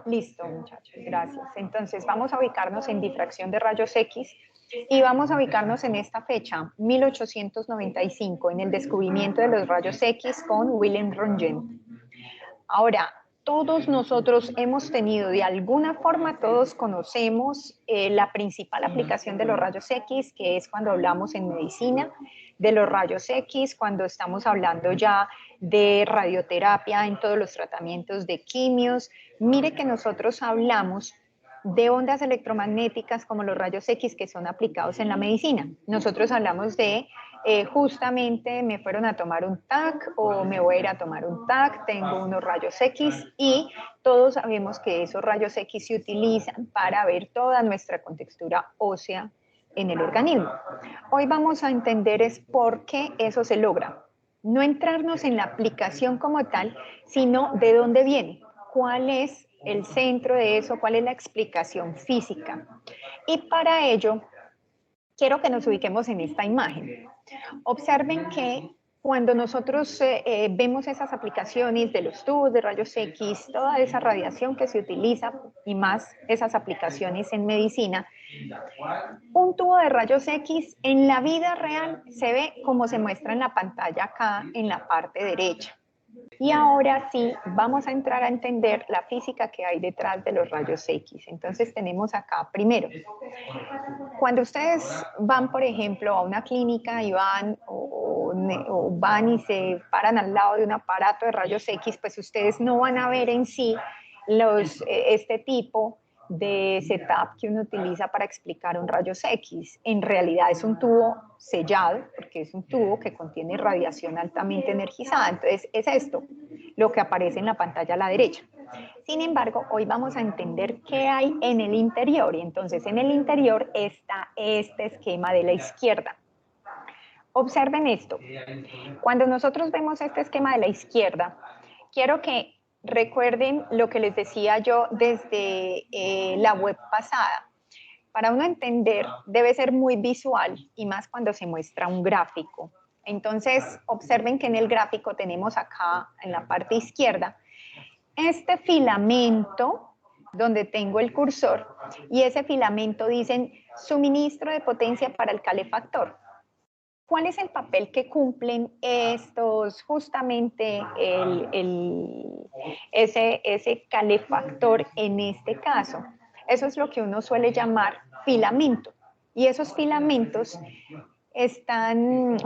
Listo, muchachos, gracias. Entonces vamos a ubicarnos en difracción de rayos X y vamos a ubicarnos en esta fecha, 1895, en el descubrimiento de los rayos X con Wilhelm Röntgen. Ahora, todos nosotros hemos tenido, de alguna forma, todos conocemos la principal aplicación de los rayos X, que es cuando hablamos en medicina, de los rayos X, cuando estamos hablando ya de radioterapia en todos los tratamientos de quimios. Mire que nosotros hablamos de ondas electromagnéticas como los rayos X que son aplicados en la medicina. Nosotros hablamos de justamente me fueron a tomar un TAC o me voy a ir a tomar un TAC, tengo unos rayos X y todos sabemos que esos rayos X se utilizan para ver toda nuestra contextura ósea en el organismo. Hoy vamos a entender es por qué eso se logra. No entrarnos en la aplicación como tal, sino de dónde viene, cuál es el centro de eso, cuál es la explicación física. Y para ello, quiero que nos ubiquemos en esta imagen. Observen que cuando nosotros vemos esas aplicaciones de los tubos de rayos X, toda esa radiación que se utiliza y más esas aplicaciones en medicina, un tubo de rayos X en la vida real se ve como se muestra en la pantalla acá en la parte derecha. Y ahora sí, vamos a entrar a entender la física que hay detrás de los rayos X. Entonces tenemos acá primero, cuando ustedes van, por ejemplo, a una clínica y van o van y se paran al lado de un aparato de rayos X, pues ustedes no van a ver en sí este tipo de setup que uno utiliza para explicar un rayos X. En realidad es un tubo sellado, porque es un tubo que contiene radiación altamente energizada. Entonces es esto lo que aparece en la pantalla a la derecha. Sin embargo, hoy vamos a entender qué hay en el interior y entonces en el interior está este esquema de la izquierda. Observen esto. Cuando nosotros vemos este esquema de la izquierda, quiero que recuerden lo que les decía yo desde la web pasada. Para uno entender debe ser muy visual y más cuando se muestra un gráfico. Entonces, observen que en el gráfico tenemos acá en la parte izquierda este filamento donde tengo el cursor y ese filamento dicen suministro de potencia para el calefactor. ¿Cuál es el papel que cumplen estos, justamente ese calefactor en este caso? Eso es lo que uno suele llamar filamento. Y esos filamentos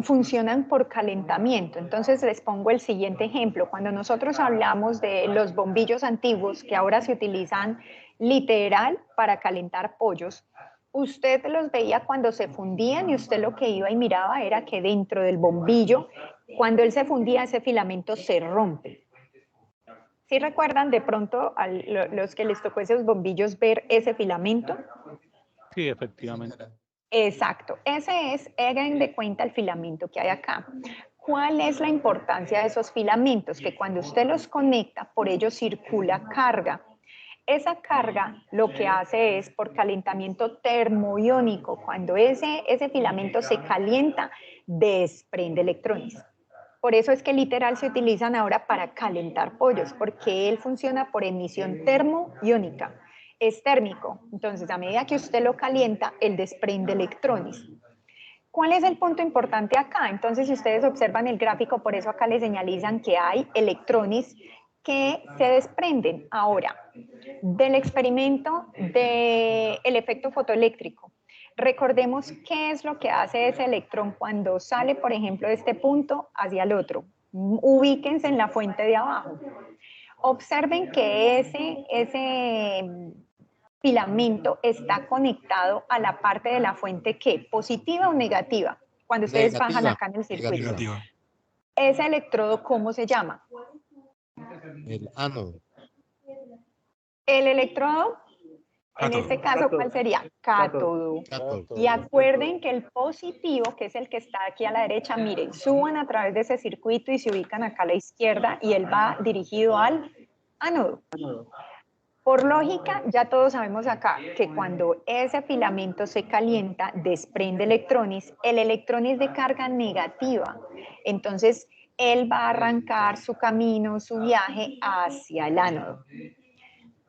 funcionan por calentamiento. Entonces les pongo el siguiente ejemplo. Cuando nosotros hablamos de los bombillos antiguos que ahora se utilizan literal para calentar pollos, usted los veía cuando se fundían y usted lo que iba y miraba era que dentro del bombillo, cuando él se fundía, ese filamento se rompe. ¿Sí recuerdan de pronto a los que les tocó esos bombillos ver ese filamento? Sí, efectivamente. Exacto, hagan de cuenta el filamento que hay acá. ¿Cuál es la importancia de esos filamentos? Que cuando usted los conecta, por ellos circula carga. Esa carga lo que hace es por calentamiento termoiónico. Cuando ese filamento se calienta, desprende electrones. Por eso es que literal se utilizan ahora para calentar pollos, porque él funciona por emisión termoiónica. Es térmico. Entonces, a medida que usted lo calienta, él desprende electrones. ¿Cuál es el punto importante acá? Entonces, si ustedes observan el gráfico, por eso acá les señalizan que hay electrones que se desprenden. Ahora, del experimento del efecto fotoeléctrico, recordemos qué es lo que hace ese electrón cuando sale, por ejemplo, de este punto hacia el otro. Ubíquense en la fuente de abajo. Observen que ese filamento está conectado a la parte de la fuente ¿qué? ¿Positiva o negativa? Cuando ustedes bajan Negativa. acá en el circuito. Negativa. Ese electrodo, ¿cómo se llama? El ánodo. El electrodo, en Cátodo. este caso, ¿cuál sería? Cátodo. Cátodo. Y acuerden que el positivo, que es el que está aquí a la derecha, miren, suban a través de ese circuito y se ubican acá a la izquierda y él va dirigido al ánodo. Por lógica, ya todos sabemos acá que cuando ese filamento se calienta, desprende electrones, el electrón es de carga negativa. Entonces, él va a arrancar su camino, su viaje hacia el ánodo.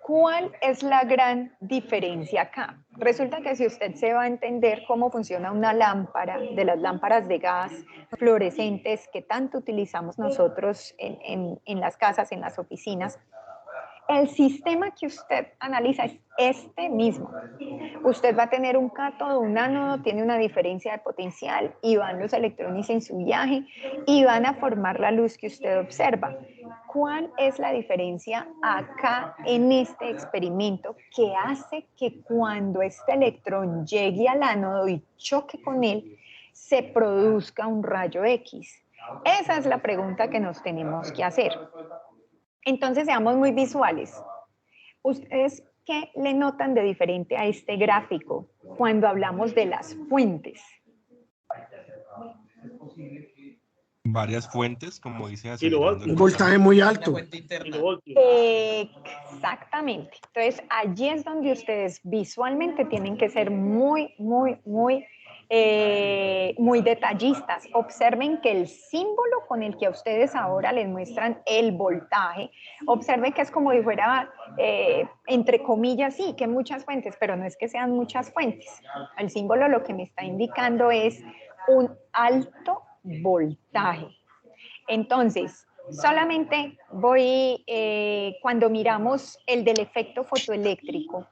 ¿Cuál es la gran diferencia acá? Resulta que si usted se va a entender cómo funciona una lámpara, de las lámparas de gas fluorescentes que tanto utilizamos nosotros en las casas, en las oficinas, el sistema que usted analiza es este mismo. Usted va a tener un cátodo, un ánodo, tiene una diferencia de potencial y van los electrones en su viaje y van a formar la luz que usted observa. ¿Cuál es la diferencia acá en este experimento que hace que cuando este electrón llegue al ánodo y choque con él, se produzca un rayo X? Esa es la pregunta que nos tenemos que hacer. Entonces, seamos muy visuales. ¿Ustedes qué le notan de diferente a este gráfico cuando hablamos de las fuentes? Varias fuentes, como dice, Un voltaje muy alto. Exactamente. Entonces, allí es donde ustedes visualmente tienen que ser muy detallistas. Observen que el símbolo con el que a ustedes ahora les muestran el voltaje, observen que es como si fuera, entre comillas, sí, que muchas fuentes, pero no es que sean muchas fuentes. El símbolo lo que me está indicando es un alto voltaje. Entonces, solamente voy, cuando miramos el del efecto fotoeléctrico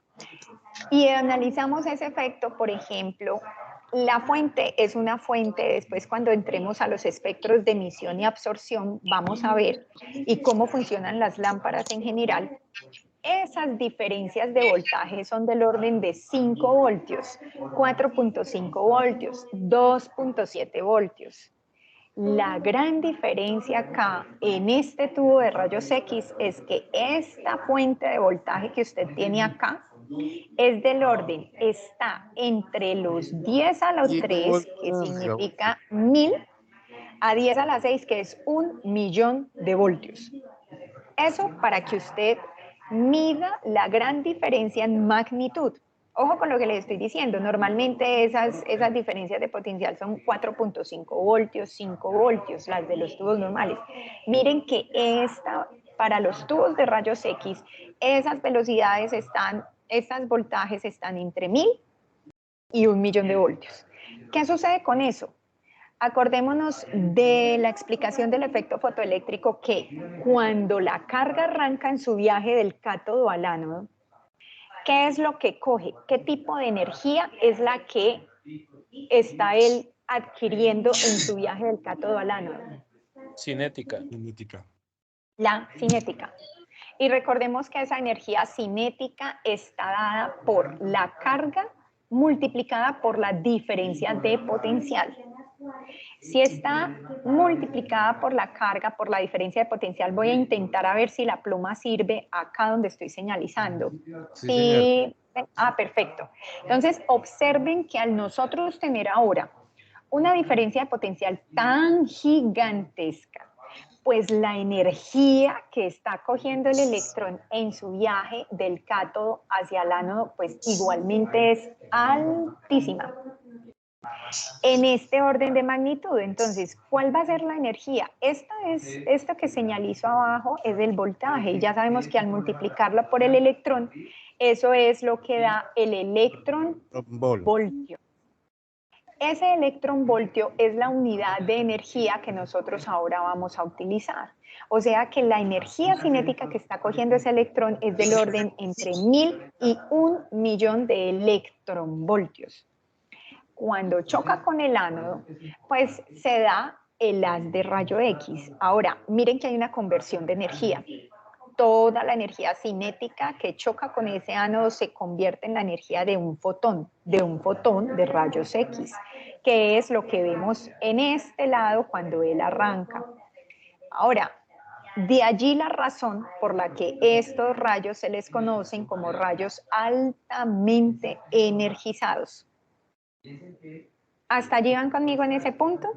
y analizamos ese efecto, por ejemplo, la fuente es una fuente, después cuando entremos a los espectros de emisión y absorción, vamos a ver y cómo funcionan las lámparas en general. Esas diferencias de voltaje son del orden de 5 voltios, 4.5 voltios, 2.7 voltios. La gran diferencia acá en este tubo de rayos X es que esta fuente de voltaje que usted tiene acá es del orden, está entre los 10 a los 3, que significa 1000, a 10 a la 6, que es 1.000.000 de voltios. Eso para que usted mida la gran diferencia en magnitud. Ojo con lo que les estoy diciendo, normalmente esas diferencias de potencial son 4.5 voltios, 5 voltios, las de los tubos normales. Miren que para los tubos de rayos X, esas velocidades estos voltajes están entre 1000 y 1.000.000 de voltios. ¿Qué sucede con eso? Acordémonos de la explicación del efecto fotoeléctrico que cuando la carga arranca en su viaje del cátodo al ánodo, ¿qué es lo que coge? ¿Qué tipo de energía es la que está él adquiriendo en su viaje del cátodo al ánodo? Cinética. La cinética. Y recordemos que esa energía cinética está dada por la carga multiplicada por la diferencia de potencial. Si está multiplicada por la carga, por la diferencia de potencial, voy a intentar a ver si la pluma sirve acá donde estoy señalizando. Sí, Perfecto. Entonces, observen que al nosotros tener ahora una diferencia de potencial tan gigantesca, pues la energía que está cogiendo el electrón en su viaje del cátodo hacia el ánodo, pues igualmente es altísima. En este orden de magnitud, entonces, ¿cuál va a ser la energía? Esto que señalizo abajo es el voltaje, y ya sabemos que al multiplicarlo por el electrón, eso es lo que da el electrón voltio. Ese electrón voltio es la unidad de energía que nosotros ahora vamos a utilizar. O sea que la energía cinética que está cogiendo ese electrón es del orden entre 1000 y 1.000.000 de electronvoltios. Cuando choca con el ánodo, pues se da el haz de rayo X. Ahora, miren que hay una conversión de energía. Toda la energía cinética que choca con ese ánodo se convierte en la energía de un fotón de rayos X, que es lo que vemos en este lado cuando él arranca. Ahora, de allí la razón por la que estos rayos se les conocen como rayos altamente energizados. ¿Hasta allí van conmigo en ese punto?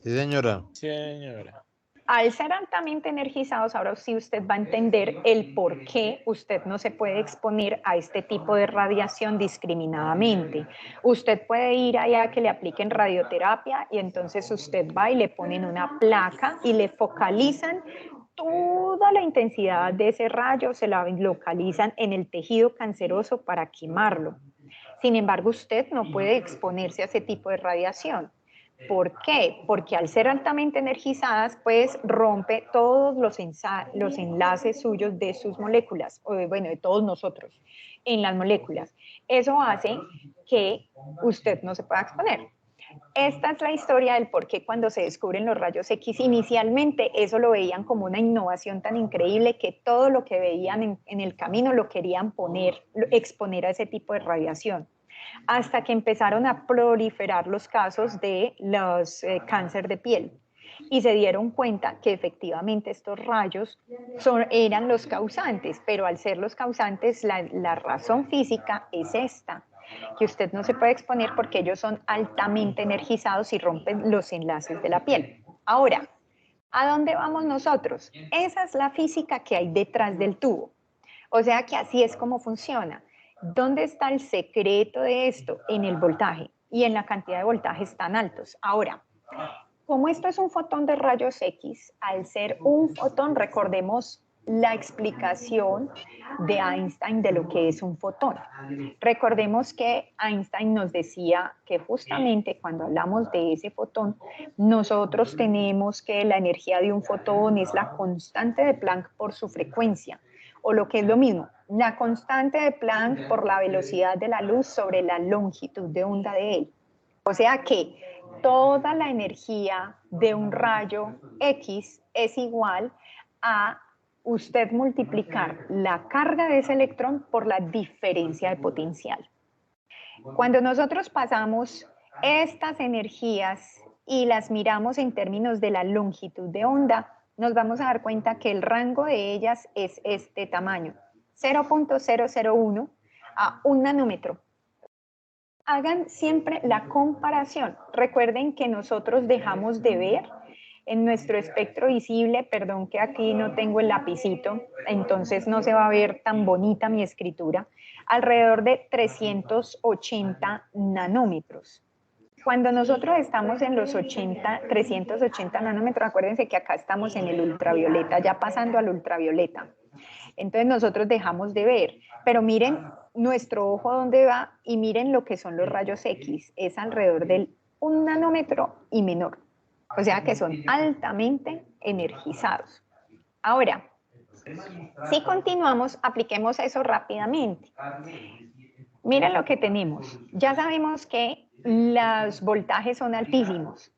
Sí, señora. Sí, señora. Al ser altamente energizados, ahora sí usted va a entender el por qué usted no se puede exponer a este tipo de radiación discriminadamente. Usted puede ir allá que le apliquen radioterapia y entonces usted va y le ponen una placa y le focalizan toda la intensidad de ese rayo se la localizan en el tejido canceroso para quemarlo. Sin embargo, usted no puede exponerse a ese tipo de radiación. ¿Por qué? Porque al ser altamente energizadas, pues rompe todos los enlaces suyos de sus moléculas, o de todos nosotros en las moléculas. Eso hace que usted no se pueda exponer. Esta es la historia del por qué cuando se descubren los rayos X, inicialmente eso lo veían como una innovación tan increíble que todo lo que veían en el camino lo querían exponer a ese tipo de radiación. Hasta que empezaron a proliferar los casos de los cáncer de piel y se dieron cuenta que efectivamente estos rayos eran los causantes, pero al ser los causantes la razón física es esta, que usted no se puede exponer porque ellos son altamente energizados y rompen los enlaces de la piel. Ahora, ¿a dónde vamos nosotros? Esa es la física que hay detrás del tubo. O sea que así es como funciona. ¿Dónde está el secreto de esto? En el voltaje y en la cantidad de voltajes tan altos. Ahora, como esto es un fotón de rayos X, al ser un fotón, recordemos la explicación de Einstein de lo que es un fotón. Recordemos que Einstein nos decía que justamente cuando hablamos de ese fotón, nosotros tenemos que la energía de un fotón es la constante de Planck por su frecuencia, o lo que es lo mismo, la constante de Planck por la velocidad de la luz sobre la longitud de onda de él. O sea que toda la energía de un rayo X es igual a usted multiplicar la carga de ese electrón por la diferencia de potencial. Cuando nosotros pasamos estas energías y las miramos en términos de la longitud de onda, nos vamos a dar cuenta que el rango de ellas es este tamaño, 0.001 a 1 nanómetro. Hagan siempre la comparación. Recuerden que nosotros dejamos de ver en nuestro espectro visible, perdón que aquí no tengo el lapicito, entonces no se va a ver tan bonita mi escritura, alrededor de 380 nanómetros. Cuando nosotros estamos en los 380 nanómetros, acuérdense que acá estamos en el ultravioleta, ya pasando al ultravioleta. Entonces nosotros dejamos de ver, pero miren nuestro ojo dónde va y miren lo que son los rayos X, es alrededor del 1 nanómetro y menor. O sea que son altamente energizados. Ahora, si continuamos, apliquemos eso rápidamente. Miren lo que tenemos. Ya sabemos que los voltajes son altísimos.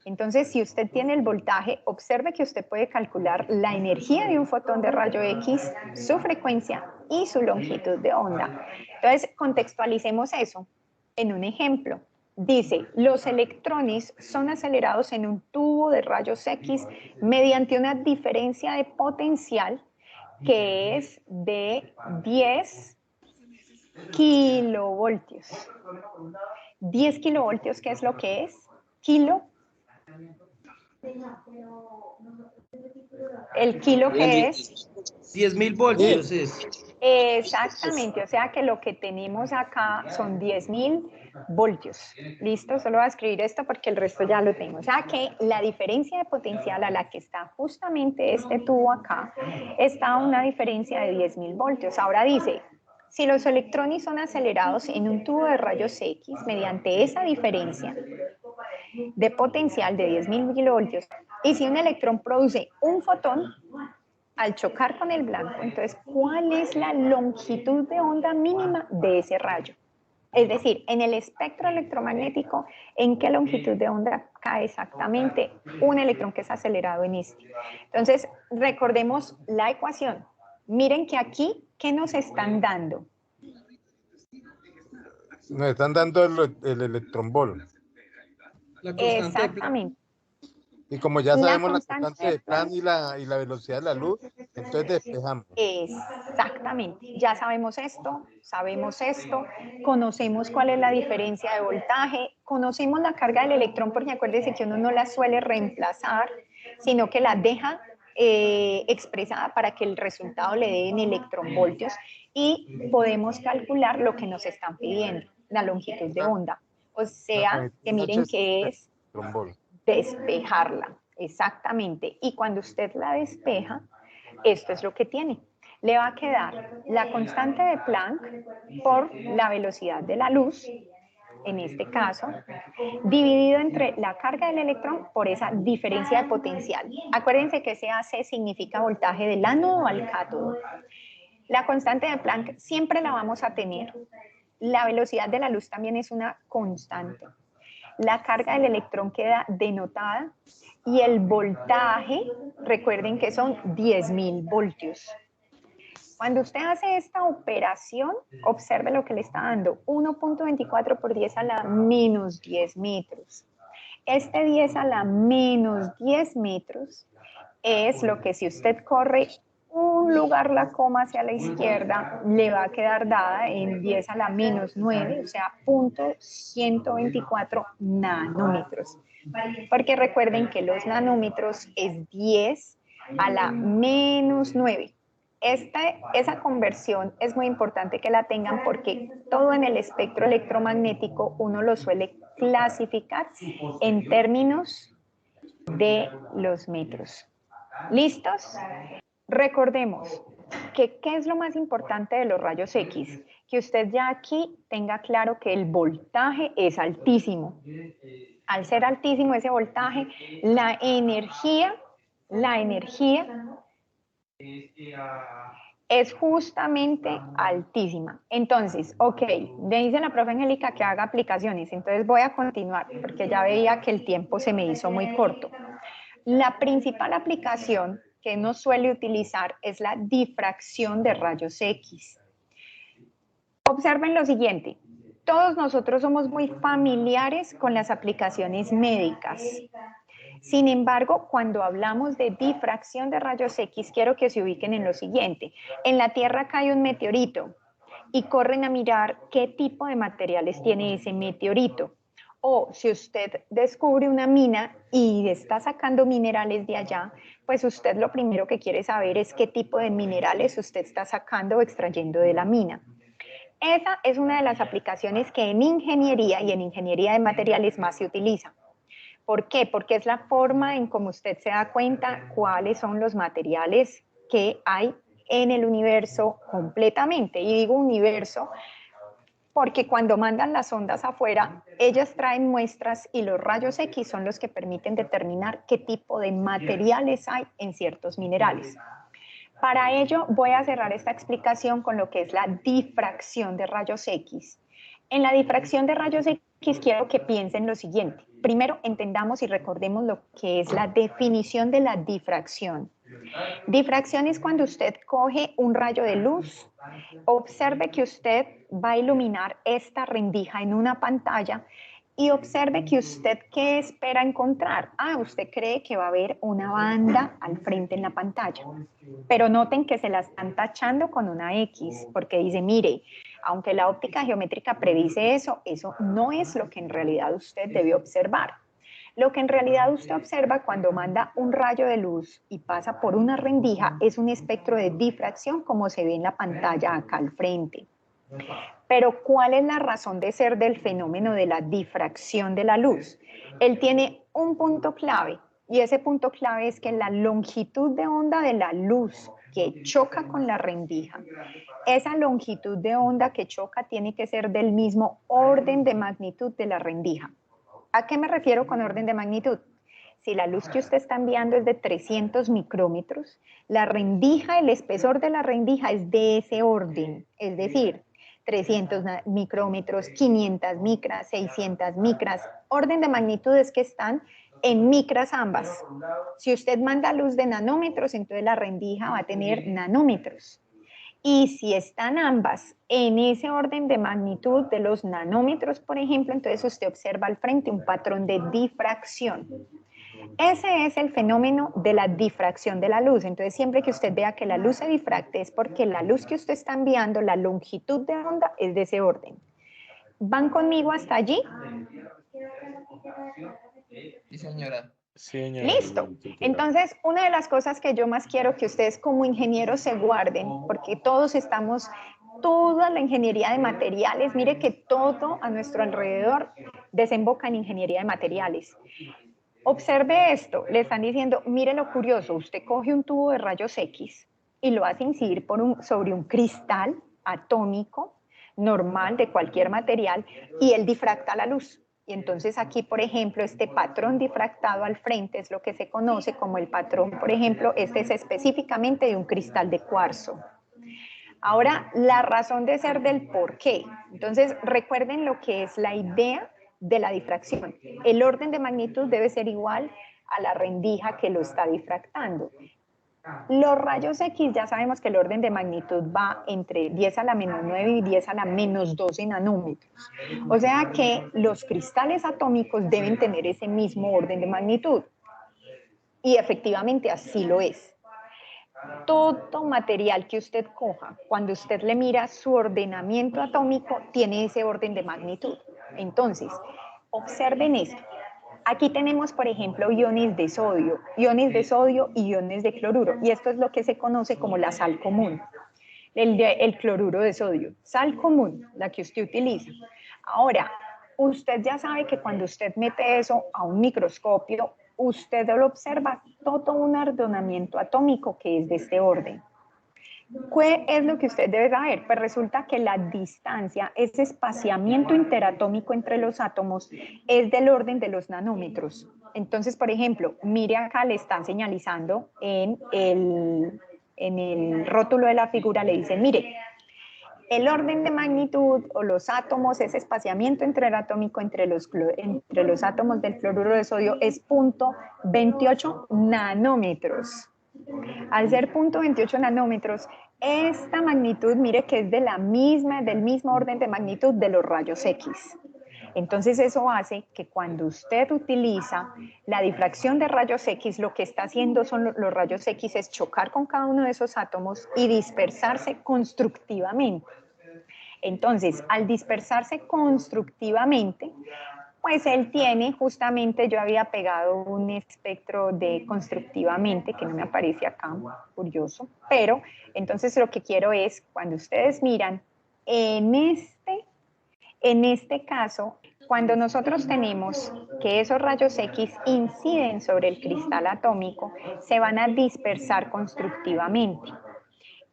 Entonces, si usted tiene el voltaje, observe que usted puede calcular la energía de un fotón de rayo X, su frecuencia y su longitud de onda. Entonces, contextualicemos eso en un ejemplo. Dice, los electrones son acelerados en un tubo de rayos X mediante una diferencia de potencial que es de 10 kilovoltios. 10 kilovoltios, ¿qué es lo que es? Kilo. El kilo que es 10.000 voltios es. exactamente, o sea que lo que tenemos acá son 10.000 voltios. Listo, solo voy a escribir esto porque el resto ya lo tengo. O sea que la diferencia de potencial a la que está justamente este tubo acá está a una diferencia de 10.000 voltios. Ahora dice, si los electrones son acelerados en un tubo de rayos X mediante esa diferencia de potencial de 10.000 kilovoltios, y si un electrón produce un fotón al chocar con el blanco, entonces, ¿cuál es la longitud de onda mínima de ese rayo? Es decir, en el espectro electromagnético, ¿en qué longitud de onda cae exactamente un electrón que es acelerado en este? Entonces, recordemos la ecuación. Miren que aquí, ¿qué nos están dando? Nos están dando el electronvol. Exactamente. Y como ya sabemos la constante constante de Planck y la velocidad de la luz, entonces despejamos. Exactamente. Ya sabemos esto, conocemos cuál es la diferencia de voltaje, conocemos la carga del electrón, porque acuérdense que uno no la suele reemplazar, sino que la deja expresada para que el resultado le dé en electronvoltios, y podemos calcular lo que nos están pidiendo, la longitud de onda. O sea, que miren que es despejarla. exactamente. Y cuando usted la despeja, esto es lo que tiene. Le va a quedar la constante de Planck por la velocidad de la luz, en este caso, dividido entre la carga del electrón por esa diferencia de potencial. Acuérdense que ese AC significa voltaje del ánodo al cátodo. La constante de Planck siempre la vamos a tener. La velocidad de la luz también es una constante. La carga del electrón queda denotada y el voltaje, recuerden que son 10.000 voltios. Cuando usted hace esta operación, observe lo que le está dando, 1.24 por 10 a la menos 10 metros. Este 10 a la menos 10 metros es lo que si usted corre un lugar la coma hacia la izquierda, le va a quedar dada en 10 a la menos 9, o sea, 0.124 nanómetros. Porque recuerden que los nanómetros es 10 a la menos 9. Esa conversión es muy importante que la tengan porque todo en el espectro electromagnético uno lo suele clasificar en términos de los metros. ¿Listos? Recordemos que ¿qué es lo más importante de los rayos X? Que usted ya aquí tenga claro que el voltaje es altísimo. Al ser altísimo ese voltaje, la energía es justamente altísima. Entonces, ok, le dice la profe Angélica que haga aplicaciones, entonces voy a continuar porque ya veía que el tiempo se me hizo muy corto. La principal aplicación que uno suele utilizar es la difracción de rayos X. Observen lo siguiente, todos nosotros somos muy familiares con las aplicaciones médicas. Sin embargo, cuando hablamos de difracción de rayos X, quiero que se ubiquen en lo siguiente. En la Tierra cae un meteorito y corren a mirar qué tipo de materiales tiene ese meteorito. O si usted descubre una mina y está sacando minerales de allá, pues usted lo primero que quiere saber es qué tipo de minerales usted está sacando o extrayendo de la mina. Esa es una de las aplicaciones que en ingeniería y en ingeniería de materiales más se utiliza. ¿Por qué? Porque es la forma en cómo usted se da cuenta cuáles son los materiales que hay en el universo completamente. Y digo universo porque cuando mandan las ondas afuera, ellas traen muestras y los rayos X son los que permiten determinar qué tipo de materiales hay en ciertos minerales. Para ello voy a cerrar esta explicación con lo que es la difracción de rayos X. En la difracción de rayos X quiero que piensen lo siguiente. Primero entendamos y recordemos lo que es la definición de la difracción. Difracción es cuando usted coge un rayo de luz, observe que usted va a iluminar esta rendija en una pantalla y observe que usted ¿qué espera encontrar? Usted cree que va a haber una banda al frente en la pantalla, pero noten que se la están tachando con una X, porque dice, mire, aunque la óptica geométrica predice eso, eso no es lo que en realidad usted debe observar. Lo que en realidad usted observa cuando manda un rayo de luz y pasa por una rendija es un espectro de difracción como se ve en la pantalla acá al frente. Pero ¿cuál es la razón de ser del fenómeno de la difracción de la luz? Él tiene un punto clave y ese punto clave es que la longitud de onda de la luz que choca con la rendija, esa longitud de onda que choca tiene que ser del mismo orden de magnitud de la rendija. ¿A qué me refiero con orden de magnitud? Si la luz que usted está enviando es de 300 micrómetros, la rendija, el espesor de la rendija es de ese orden, es decir, 300 micrómetros, 500 micras, 600 micras. Orden de magnitudes que están en micras ambas. Si usted manda luz de nanómetros, entonces la rendija va a tener nanómetros. Y si están ambas en ese orden de magnitud de los nanómetros, por ejemplo, entonces usted observa al frente un patrón de difracción. Ese es el fenómeno de la difracción de la luz. Entonces, siempre que usted vea que la luz se difracte es porque la luz que usted está enviando, la longitud de onda es de ese orden. ¿Van conmigo hasta allí? Sí, señora. Sí, señora. Listo. Entonces, una de las cosas que yo más quiero que ustedes como ingenieros se guarden, porque todos estamos, toda la ingeniería de materiales, mire que todo a nuestro alrededor desemboca en ingeniería de materiales. Observe esto, le están diciendo, mire lo curioso, usted coge un tubo de rayos X y lo hace incidir sobre un cristal atómico normal de cualquier material y él difracta la luz. Y entonces aquí, por ejemplo, este patrón difractado al frente es lo que se conoce como el patrón, por ejemplo, este es específicamente de un cristal de cuarzo. Ahora, la razón de ser del por qué. Entonces, recuerden lo que es la idea de la difracción. El orden de magnitud debe ser igual a la rendija que lo está difractando. Los rayos X ya sabemos que el orden de magnitud va entre 10 a la menos 9 y 10 a la menos 12 nanómetros. O sea que los cristales atómicos deben tener ese mismo orden de magnitud. Y efectivamente así lo es. Todo material que usted coja, cuando usted le mira su ordenamiento atómico, tiene ese orden de magnitud. Entonces, observen esto. Aquí tenemos, por ejemplo, iones de sodio y iones de cloruro. Y esto es lo que se conoce como la sal común. El cloruro de sodio, sal común, la que usted utiliza. Ahora, usted ya sabe que cuando usted mete eso a un microscopio, usted lo observa todo un ordenamiento atómico que es de este orden. ¿Qué es lo que usted debe saber? Pues resulta que la distancia, ese espaciamiento interatómico entre los átomos, es del orden de los nanómetros. Entonces, por ejemplo, mire acá, le están señalizando en el rótulo de la figura, le dicen, mire, el orden de magnitud o los átomos, ese espaciamiento interatómico entre los átomos del cloruro de sodio es 0.28 nanómetros. Al ser 0.28 nanómetros, esta magnitud, mire que es del mismo orden de magnitud de los rayos X. Entonces eso hace que cuando usted utiliza la difracción de rayos X, lo que está haciendo los rayos X es chocar con cada uno de esos átomos y dispersarse constructivamente. Entonces, al dispersarse constructivamente, pues él tiene, justamente yo había pegado un espectro de constructivamente, que no me aparece acá, curioso, pero entonces lo que quiero es, cuando ustedes miran, en este caso, cuando nosotros tenemos que esos rayos X inciden sobre el cristal atómico, se van a dispersar constructivamente.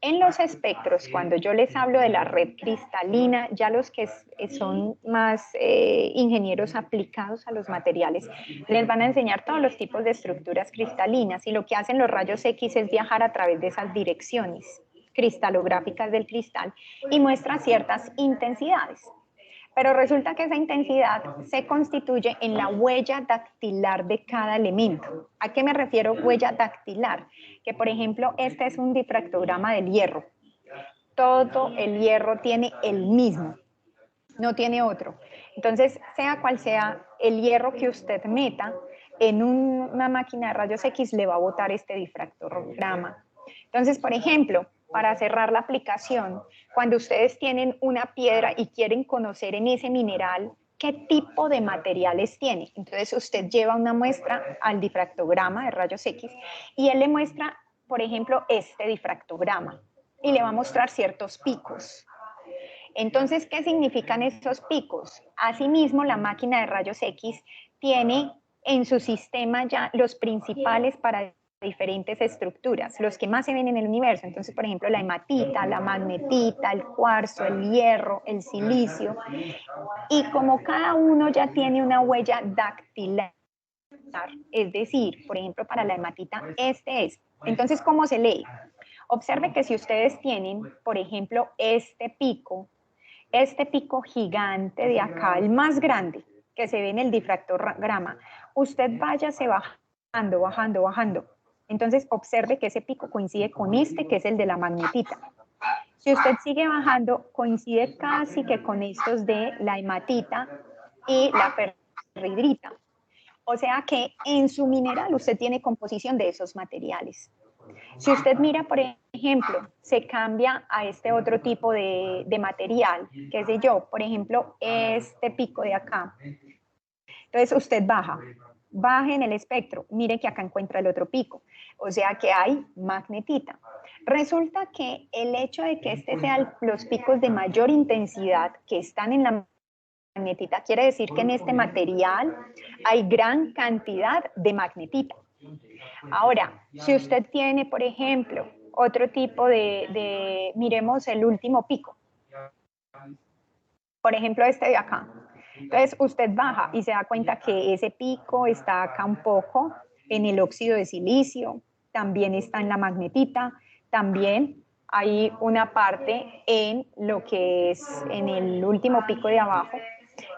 En los espectros, cuando yo les hablo de la red cristalina, ya los que son más ingenieros aplicados a los materiales, les van a enseñar todos los tipos de estructuras cristalinas y lo que hacen los rayos X es viajar a través de esas direcciones cristalográficas del cristal y muestra ciertas intensidades. Pero resulta que esa intensidad se constituye en la huella dactilar de cada elemento. ¿A qué me refiero huella dactilar? Que, por ejemplo, este es un difractograma del hierro. Todo el hierro tiene el mismo, no tiene otro. Entonces, sea cual sea el hierro que usted meta en una máquina de rayos X, le va a botar este difractograma. Entonces, por ejemplo, para cerrar la aplicación, cuando ustedes tienen una piedra y quieren conocer en ese mineral qué tipo de materiales tiene, entonces usted lleva una muestra al difractograma de rayos X y él le muestra, por ejemplo, este difractograma y le va a mostrar ciertos picos. Entonces, ¿qué significan esos picos? Asimismo, la máquina de rayos X tiene en su sistema ya los principales para diferentes estructuras, los que más se ven en el universo. Entonces, por ejemplo, la hematita, la magnetita, el cuarzo, el hierro, el silicio. Y como cada uno ya tiene una huella dactilar, es decir, por ejemplo, para la hematita, este es. Entonces, ¿cómo se lee? Observe que si ustedes tienen, por ejemplo, este pico gigante de acá, el más grande que se ve en el difractograma, usted váyase bajando, bajando, bajando. Entonces, observe que ese pico coincide con este, que es el de la magnetita. Si usted sigue bajando, coincide casi que con estos de la hematita y la ferridrita. O sea que en su mineral usted tiene composición de esos materiales. Si usted mira, por ejemplo, se cambia a este otro tipo de material, qué sé yo, por ejemplo, este pico de acá. Entonces usted baje en el espectro, mire que acá encuentra el otro pico, o sea que hay magnetita. Resulta que el hecho de que este sean los picos de mayor intensidad que están en la magnetita. Quiere decir que en este material hay gran cantidad de magnetita. Ahora, si usted tiene, por ejemplo, otro tipo miremos el último pico. Por ejemplo, este de acá. Entonces, usted baja y se da cuenta que ese pico está acá un poco en el óxido de silicio, también está en la magnetita, también hay una parte en lo que es en el último pico de abajo,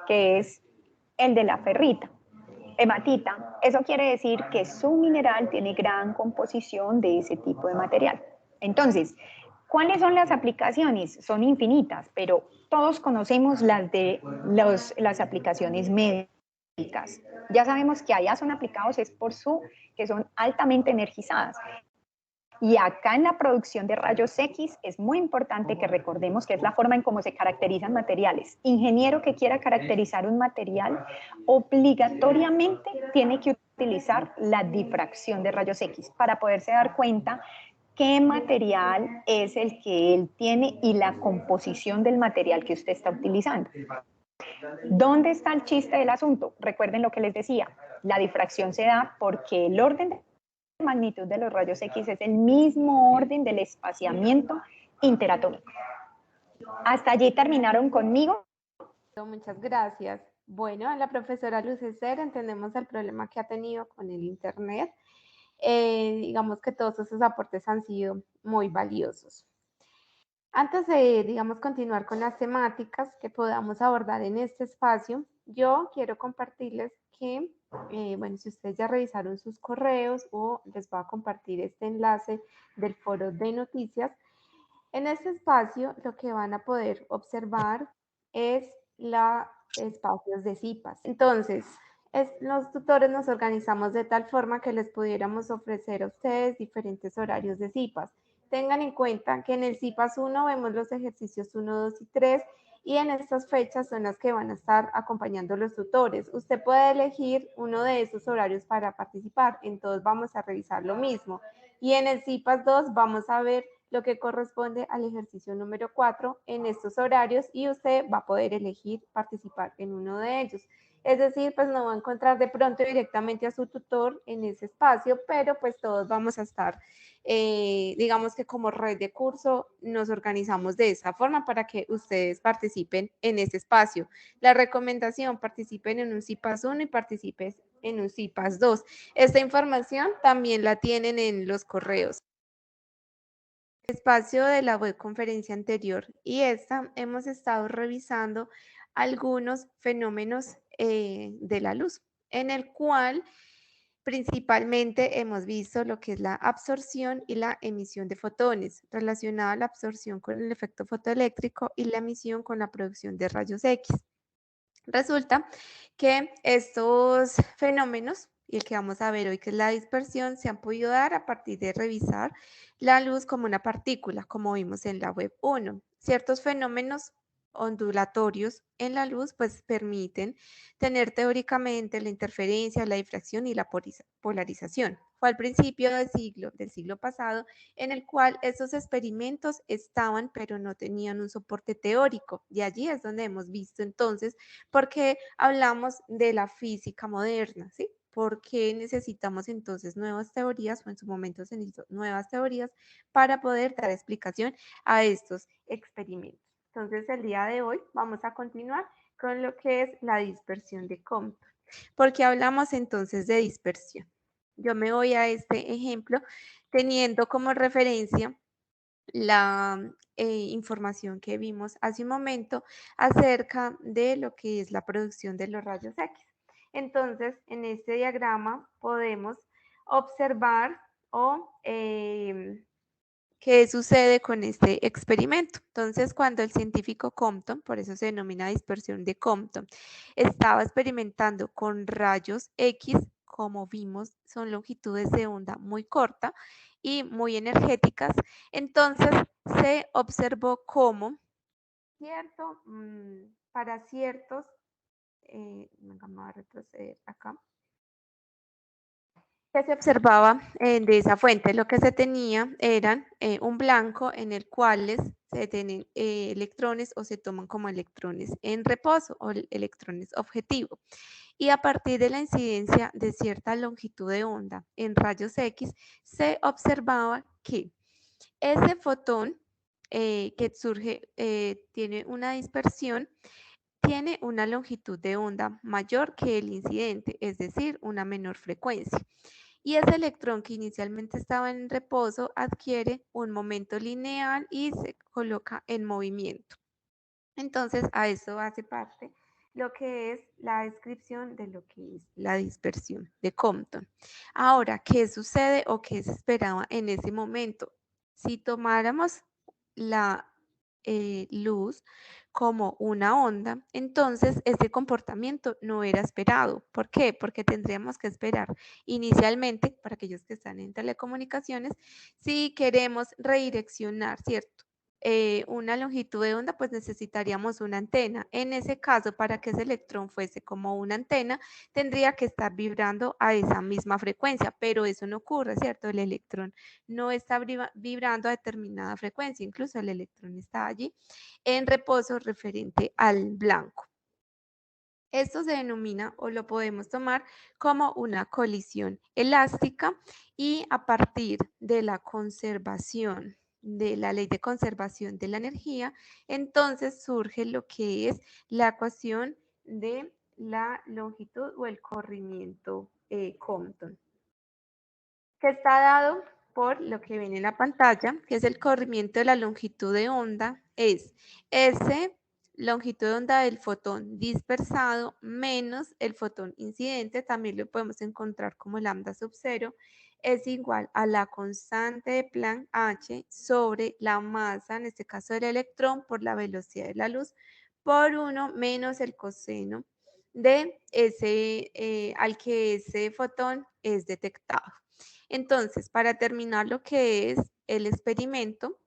que es el de la ferrita, hematita. Eso quiere decir que su mineral tiene gran composición de ese tipo de material. Entonces, ¿cuáles son las aplicaciones? Son infinitas, pero todos conocemos las aplicaciones médicas. Ya sabemos que allá son aplicados es que son altamente energizadas. Y acá en la producción de rayos X es muy importante que recordemos que es la forma en cómo se caracterizan materiales. Ingeniero que quiera caracterizar un material obligatoriamente tiene que utilizar la difracción de rayos X para poderse dar cuenta qué material es el que él tiene y la composición del material que usted está utilizando. ¿Dónde está el chiste del asunto? Recuerden lo que les decía, la difracción se da porque el orden de magnitud de los rayos X es el mismo orden del espaciamiento interatómico. ¿Hasta allí terminaron conmigo? Muchas gracias. Bueno, a la profesora Luz Ester entendemos el problema que ha tenido con el Internet. Digamos que todos esos aportes han sido muy valiosos. Antes de, digamos, continuar con las temáticas que podamos abordar en este espacio, yo quiero compartirles que, bueno, si ustedes ya revisaron sus correos o les voy a compartir este enlace del foro de noticias, en este espacio lo que van a poder observar es los espacios de CIPAS. Entonces, los tutores nos organizamos de tal forma que les pudiéramos ofrecer a ustedes diferentes horarios de CIPAS. Tengan en cuenta que en el CIPAS 1 vemos los ejercicios 1, 2 y 3 y en estas fechas son las que van a estar acompañando los tutores. Usted puede elegir uno de esos horarios para participar. En todos vamos a revisar lo mismo. Y en el CIPAS 2 vamos a ver lo que corresponde al ejercicio número 4 en estos horarios y usted va a poder elegir participar en uno de ellos. Es decir, pues no va a encontrar de pronto directamente a su tutor en ese espacio, pero pues todos vamos a estar, digamos que como red de curso nos organizamos de esa forma para que ustedes participen en ese espacio. La recomendación, participen en un CIPAS 1 y participen en un CIPAS 2. Esta información también la tienen en los correos. Espacio de la web conferencia anterior y esta hemos estado revisando algunos fenómenos de la luz, en el cual principalmente hemos visto lo que es la absorción y la emisión de fotones, relacionada a la absorción con el efecto fotoeléctrico y la emisión con la producción de rayos X. Resulta que estos fenómenos, y el que vamos a ver hoy, que es la dispersión, se han podido dar a partir de revisar la luz como una partícula, como vimos en la web 1. Ciertos fenómenos ondulatorios en la luz pues permiten tener teóricamente la interferencia, la difracción y la polarización. Fue al principio del siglo pasado en el cual esos experimentos estaban pero no tenían un soporte teórico y allí es donde hemos visto entonces por qué hablamos de la física moderna, ¿sí? ¿Por qué necesitamos entonces nuevas teorías o en su momento se necesitó nuevas teorías para poder dar explicación a estos experimentos? Entonces, el día de hoy vamos a continuar con lo que es la dispersión de Compton. ¿Por qué hablamos entonces de dispersión? Yo me voy a este ejemplo teniendo como referencia la información que vimos hace un momento acerca de lo que es la producción de los rayos X. Entonces, en este diagrama podemos observar ¿qué sucede con este experimento? Entonces, cuando el científico Compton, por eso se denomina dispersión de Compton, estaba experimentando con rayos X, como vimos, son longitudes de onda muy corta y muy energéticas, entonces se observó cómo, ¿cierto? Para ciertos, vamos a retroceder acá. ¿Qué se observaba de esa fuente? Lo que se tenía eran un blanco en el cual se tienen electrones o se toman como electrones en reposo o electrones objetivo. Y a partir de la incidencia de cierta longitud de onda en rayos X, se observaba que ese fotón que surge tiene una dispersión, tiene una longitud de onda mayor que el incidente, es decir, una menor frecuencia. Y ese electrón que inicialmente estaba en reposo adquiere un momento lineal y se coloca en movimiento. Entonces, a eso hace parte lo que es la descripción de lo que es la dispersión de Compton. Ahora, ¿qué sucede o qué se esperaba en ese momento? Si tomáramos la luz como una onda, entonces ese comportamiento no era esperado. ¿Por qué? Porque tendríamos que esperar inicialmente, para aquellos que están en telecomunicaciones, si queremos redireccionar, ¿cierto? Una longitud de onda, pues necesitaríamos una antena. En ese caso, para que ese electrón fuese como una antena, tendría que estar vibrando a esa misma frecuencia, pero eso no ocurre, ¿cierto? El electrón no está vibrando a determinada frecuencia, incluso el electrón está allí en reposo referente al blanco. Esto se denomina o lo podemos tomar como una colisión elástica y a partir de la conservación de la ley de conservación de la energía, entonces surge lo que es la ecuación de la longitud o el corrimiento Compton, que está dado por lo que viene en la pantalla, que es el corrimiento de la longitud de onda, es S, longitud de onda del fotón dispersado, menos el fotón incidente, también lo podemos encontrar como lambda sub 0, es igual a la constante de Planck H sobre la masa, en este caso del electrón, por la velocidad de la luz, por 1 menos el coseno de ese, al que ese fotón es detectado. Entonces, para terminar lo que es el experimento,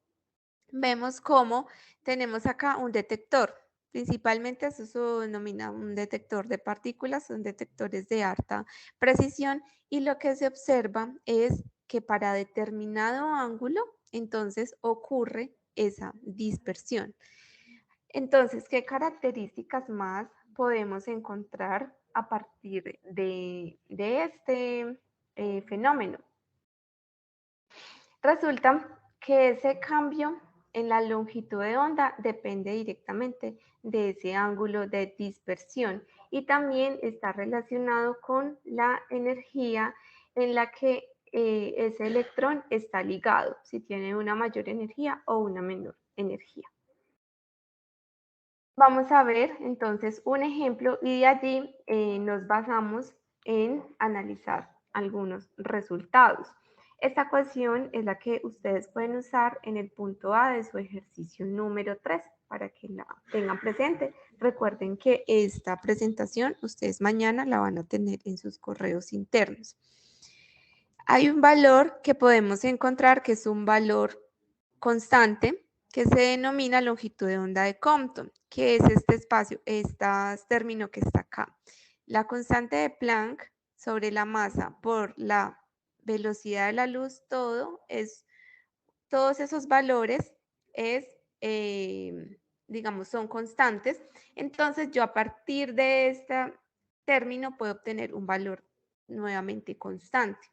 vemos cómo tenemos acá un detector. Principalmente eso se denomina un detector de partículas, son detectores de alta precisión y lo que se observa es que para determinado ángulo, entonces ocurre esa dispersión. Entonces, ¿qué características más podemos encontrar a partir de este fenómeno? Resulta que ese cambio en la longitud de onda depende directamente de ese ángulo de dispersión y también está relacionado con la energía en la que ese electrón está ligado, si tiene una mayor energía o una menor energía. Vamos a ver entonces un ejemplo y de allí nos basamos en analizar algunos resultados. Esta ecuación es la que ustedes pueden usar en el punto A de su ejercicio número 3 para que la tengan presente. Recuerden que esta presentación ustedes mañana la van a tener en sus correos internos. Hay un valor que podemos encontrar que es un valor constante que se denomina longitud de onda de Compton, que es este espacio, este término que está acá. La constante de Planck sobre la masa por la velocidad de la luz, todos esos valores digamos, son constantes. Entonces, yo a partir de este término puedo obtener un valor nuevamente constante.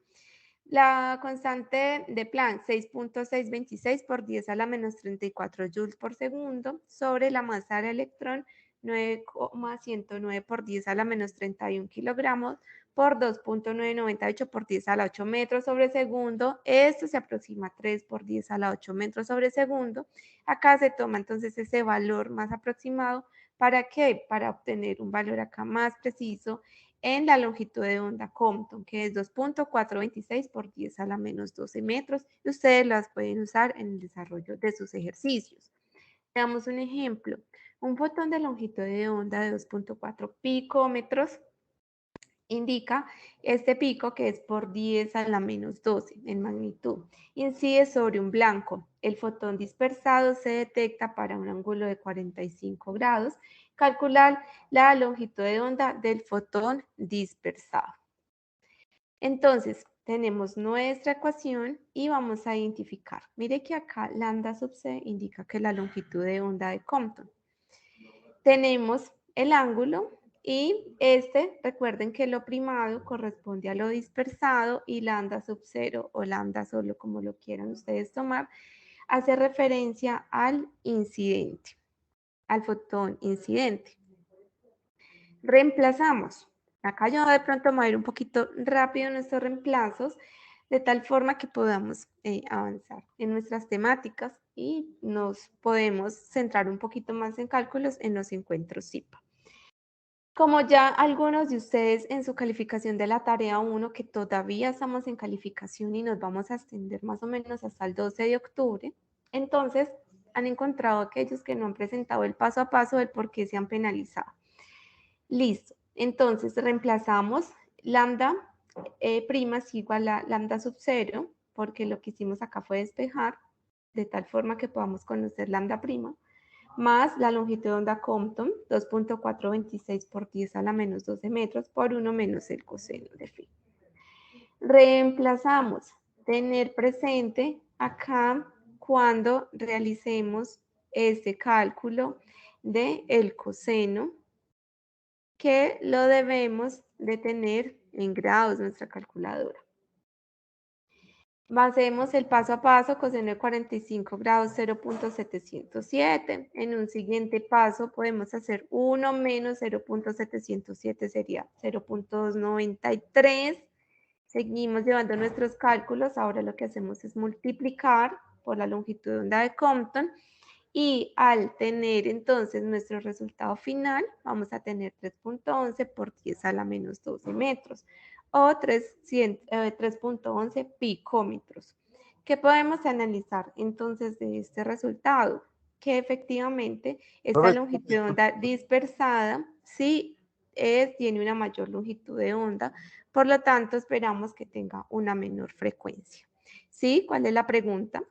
La constante de Planck, 6.626 por 10 a la menos 34 joules por segundo, sobre la masa del electrón, 9,109 por 10 a la menos 31 kilogramos, por 2.998 por 10 a la 8 metros sobre segundo. Esto se aproxima a 3 por 10 a la 8 metros sobre segundo. Acá se toma entonces ese valor más aproximado. ¿Para qué? Para obtener un valor acá más preciso en la longitud de onda Compton, que es 2.426 por 10 a la menos 12 metros, y ustedes las pueden usar en el desarrollo de sus ejercicios. Veamos un ejemplo. Un fotón de longitud de onda de 2.4 picómetros indica este pico que es por 10 a la menos 12 en magnitud. Incide sobre un blanco. El fotón dispersado se detecta para un ángulo de 45 grados. Calcular la longitud de onda del fotón dispersado. Entonces, tenemos nuestra ecuación y vamos a identificar. Mire que acá lambda sub c indica que la longitud de onda de Compton. Tenemos el ángulo y recuerden que lo primado corresponde a lo dispersado y lambda sub 0 o lambda solo, como lo quieran ustedes tomar, hace referencia al incidente, al fotón incidente. Reemplazamos. Acá yo de pronto me voy a ir un poquito rápido en nuestros reemplazos, de tal forma que podamos avanzar en nuestras temáticas y nos podemos centrar un poquito más en cálculos en los encuentros CIPA. Como ya algunos de ustedes en su calificación de la tarea 1, que todavía estamos en calificación y nos vamos a extender más o menos hasta el 12 de octubre, entonces han encontrado aquellos que no han presentado el paso a paso del por qué se han penalizado. Listo, entonces reemplazamos lambda prima es igual a lambda sub 0, porque lo que hicimos acá fue despejar, de tal forma que podamos conocer lambda prima, más la longitud de onda Compton, 2.426 por 10 a la menos 12 metros, por 1 menos el coseno de phi. Reemplazamos tener presente acá cuando realicemos este cálculo del coseno, que lo debemos de tener en grados nuestra calculadora. Hacemos el paso a paso, coseno de 45 grados 0.707. En un siguiente paso podemos hacer 1 menos 0.707 sería 0.293. Seguimos llevando nuestros cálculos. Ahora lo que hacemos es multiplicar por la longitud de onda de Compton. Y al tener entonces nuestro resultado final, vamos a tener 3.11 por 10 a la menos 12 metros o 3.11 picómetros. ¿Qué podemos analizar entonces de este resultado? Que efectivamente esta longitud de onda dispersada sí tiene una mayor longitud de onda, por lo tanto esperamos que tenga una menor frecuencia. ¿Sí? ¿Cuál es la pregunta?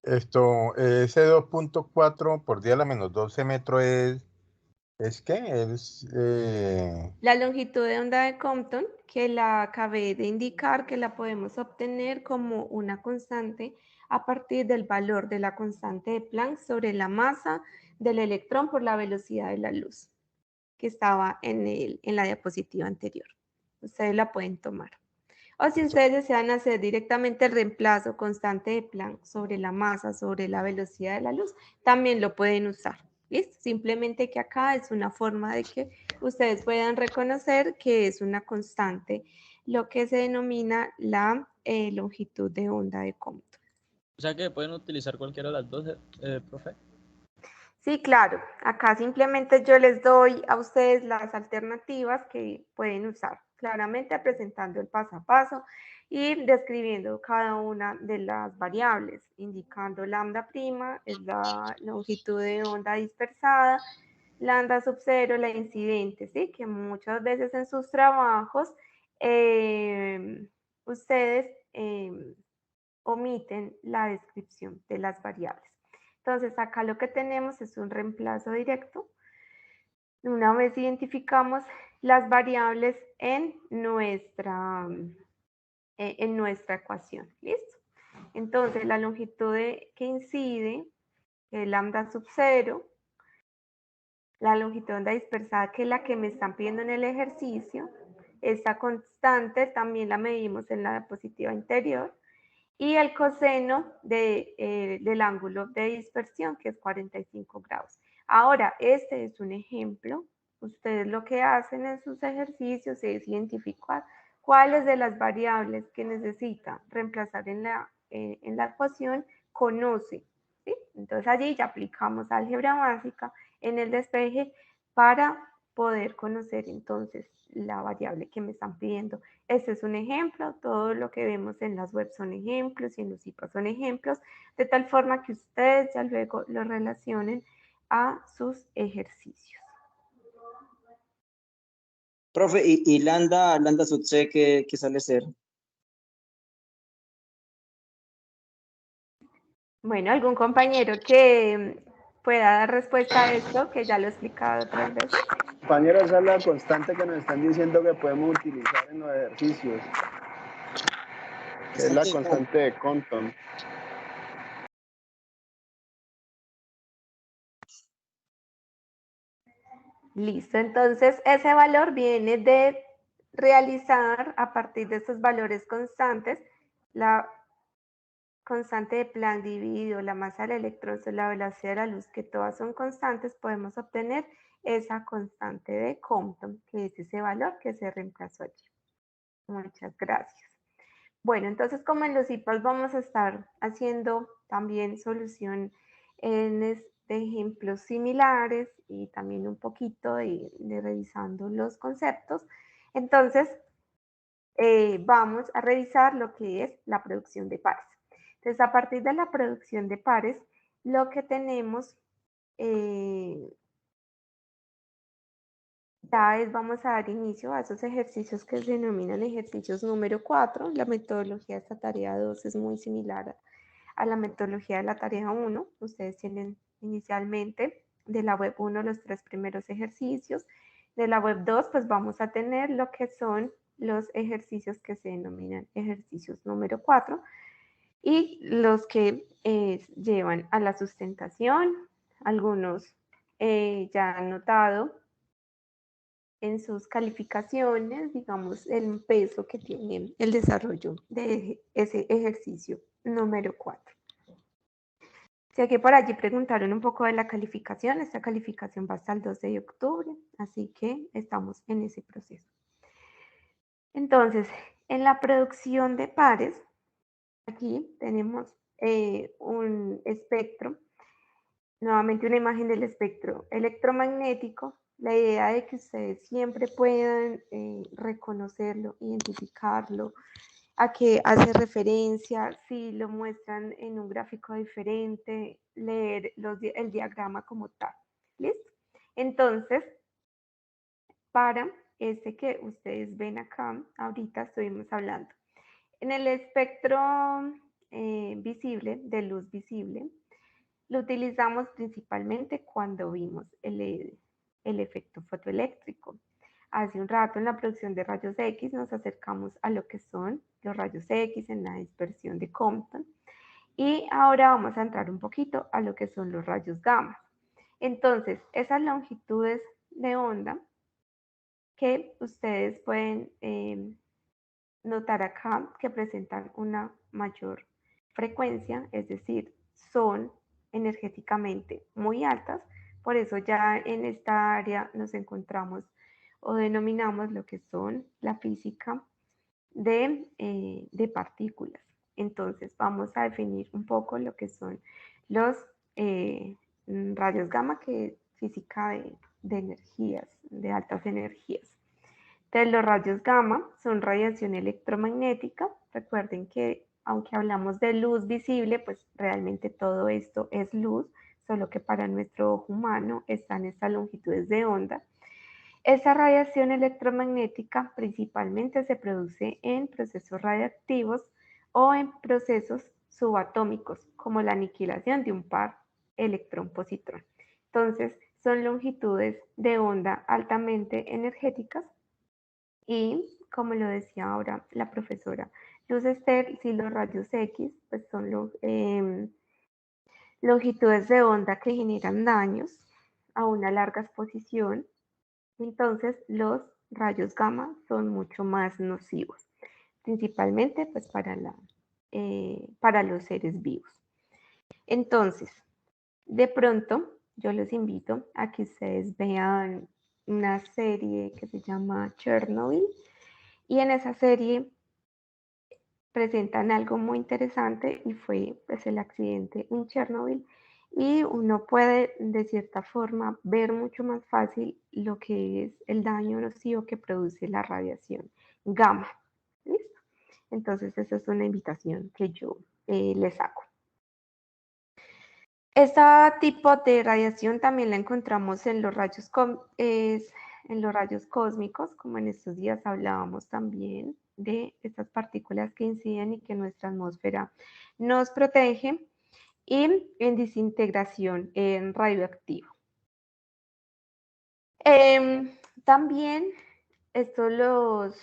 Ese 2.4 por 10 a la menos 12 metros ¿es qué? La longitud de onda de Compton, que la acabé de indicar, que la podemos obtener como una constante a partir del valor de la constante de Planck sobre la masa del electrón por la velocidad de la luz, que estaba en la diapositiva anterior. Ustedes la pueden tomar. O si ustedes desean hacer directamente el reemplazo constante de Planck sobre la masa, sobre la velocidad de la luz, también lo pueden usar. ¿Listo? Simplemente que acá es una forma de que ustedes puedan reconocer que es una constante, lo que se denomina la longitud de onda de Compton. O sea que pueden utilizar cualquiera de las dos, profe. Sí, claro. Acá simplemente yo les doy a ustedes las alternativas que pueden usar, claramente presentando el paso a paso y describiendo cada una de las variables, indicando lambda prima, es la longitud de onda dispersada, lambda sub 0, la incidente, ¿sí? Que muchas veces en sus trabajos ustedes omiten la descripción de las variables. Entonces, acá lo que tenemos es un reemplazo directo. Una vez identificamos las variables en nuestra ecuación. ¿Listo? Entonces, la longitud que incide, el lambda sub 0, la longitud de onda dispersada, que es la que me están pidiendo en el ejercicio, esta constante también la medimos en la diapositiva anterior, y el coseno del ángulo de dispersión, que es 45 grados. Ahora, este es un ejemplo. Ustedes lo que hacen en sus ejercicios es identificar cuáles de las variables que necesita reemplazar en la ecuación conoce. ¿Sí? Entonces allí ya aplicamos álgebra básica en el despeje para poder conocer entonces la variable que me están pidiendo. Este es un ejemplo, todo lo que vemos en las webs son ejemplos y en los IPA son ejemplos, de tal forma que ustedes ya luego lo relacionen a sus ejercicios. Profe, ¿y lambda sub c qué sale ser? Bueno, algún compañero que pueda dar respuesta a esto, que ya lo he explicado otras veces. Compañero, esa es la constante que nos están diciendo que podemos utilizar en los ejercicios. Es la constante de Compton. Listo, entonces ese valor viene de realizar a partir de estos valores constantes la constante de Planck dividido la masa del electrón sobre la velocidad de la luz, que todas son constantes, podemos obtener esa constante de Compton, que es ese valor que se reemplazó allí. Muchas gracias. Bueno, entonces como en los IPAs vamos a estar haciendo también solución de ejemplos similares y también un poquito de revisando los conceptos, entonces vamos a revisar lo que es la producción de pares. Entonces, a partir de la producción de pares, lo que tenemos ya es, vamos a dar inicio a esos ejercicios que se denominan ejercicios número 4. La metodología de esta tarea 2 es muy similar a la metodología de la tarea 1. Ustedes tienen inicialmente de la web 1 los 3 primeros ejercicios. De la web 2, pues vamos a tener lo que son los ejercicios que se denominan ejercicios número 4 y los que llevan a la sustentación. Algunos ya han notado en sus calificaciones, digamos, el peso que tiene el desarrollo de ese ejercicio número 4. Sé que por allí preguntaron un poco de la calificación. Esta calificación va hasta el 12 de octubre, así que estamos en ese proceso. Entonces, en la producción de pares, aquí tenemos un espectro, nuevamente una imagen del espectro electromagnético. La idea de que ustedes siempre puedan reconocerlo, identificarlo, a qué hace referencia, si lo muestran en un gráfico diferente, leer el diagrama como tal. ¿Listo? Entonces, para este que ustedes ven acá, ahorita estuvimos hablando. En el espectro visible, de luz visible, lo utilizamos principalmente cuando vimos el efecto fotoeléctrico. Hace un rato en la producción de rayos X nos acercamos a lo que son los rayos X en la dispersión de Compton. Y ahora vamos a entrar un poquito a lo que son los rayos gamma. Entonces, esas longitudes de onda que ustedes pueden notar acá que presentan una mayor frecuencia, es decir, son energéticamente muy altas, por eso ya en esta área nos encontramos o denominamos lo que son la física de partículas. Entonces vamos a definir un poco lo que son los rayos gamma, que es física de energías, de altas energías. Entonces, los rayos gamma son radiación electromagnética. Recuerden que aunque hablamos de luz visible, pues realmente todo esto es luz, solo que para nuestro ojo humano están estas longitudes de onda. Esa radiación electromagnética principalmente se produce en procesos radiactivos o en procesos subatómicos, como la aniquilación de un par electrón-positrón. Entonces, son longitudes de onda altamente energéticas. Y como lo decía ahora la profesora Luz Ester, si los rayos X pues son longitudes de onda que generan daños a una larga exposición, entonces los rayos gamma son mucho más nocivos, principalmente pues para los seres vivos. Entonces, de pronto yo los invito a que ustedes vean una serie que se llama Chernobyl. Y en esa serie presentan algo muy interesante y fue pues, el accidente en Chernobyl. Y uno puede de cierta forma ver mucho más fácil lo que es el daño nocivo que produce la radiación gamma. ¿Listo? Entonces esa es una invitación que yo les hago. Este tipo de radiación también la encontramos en los rayos cósmicos, como en estos días hablábamos también de estas partículas que inciden y que nuestra atmósfera nos protege, y en desintegración en radioactivo. También estos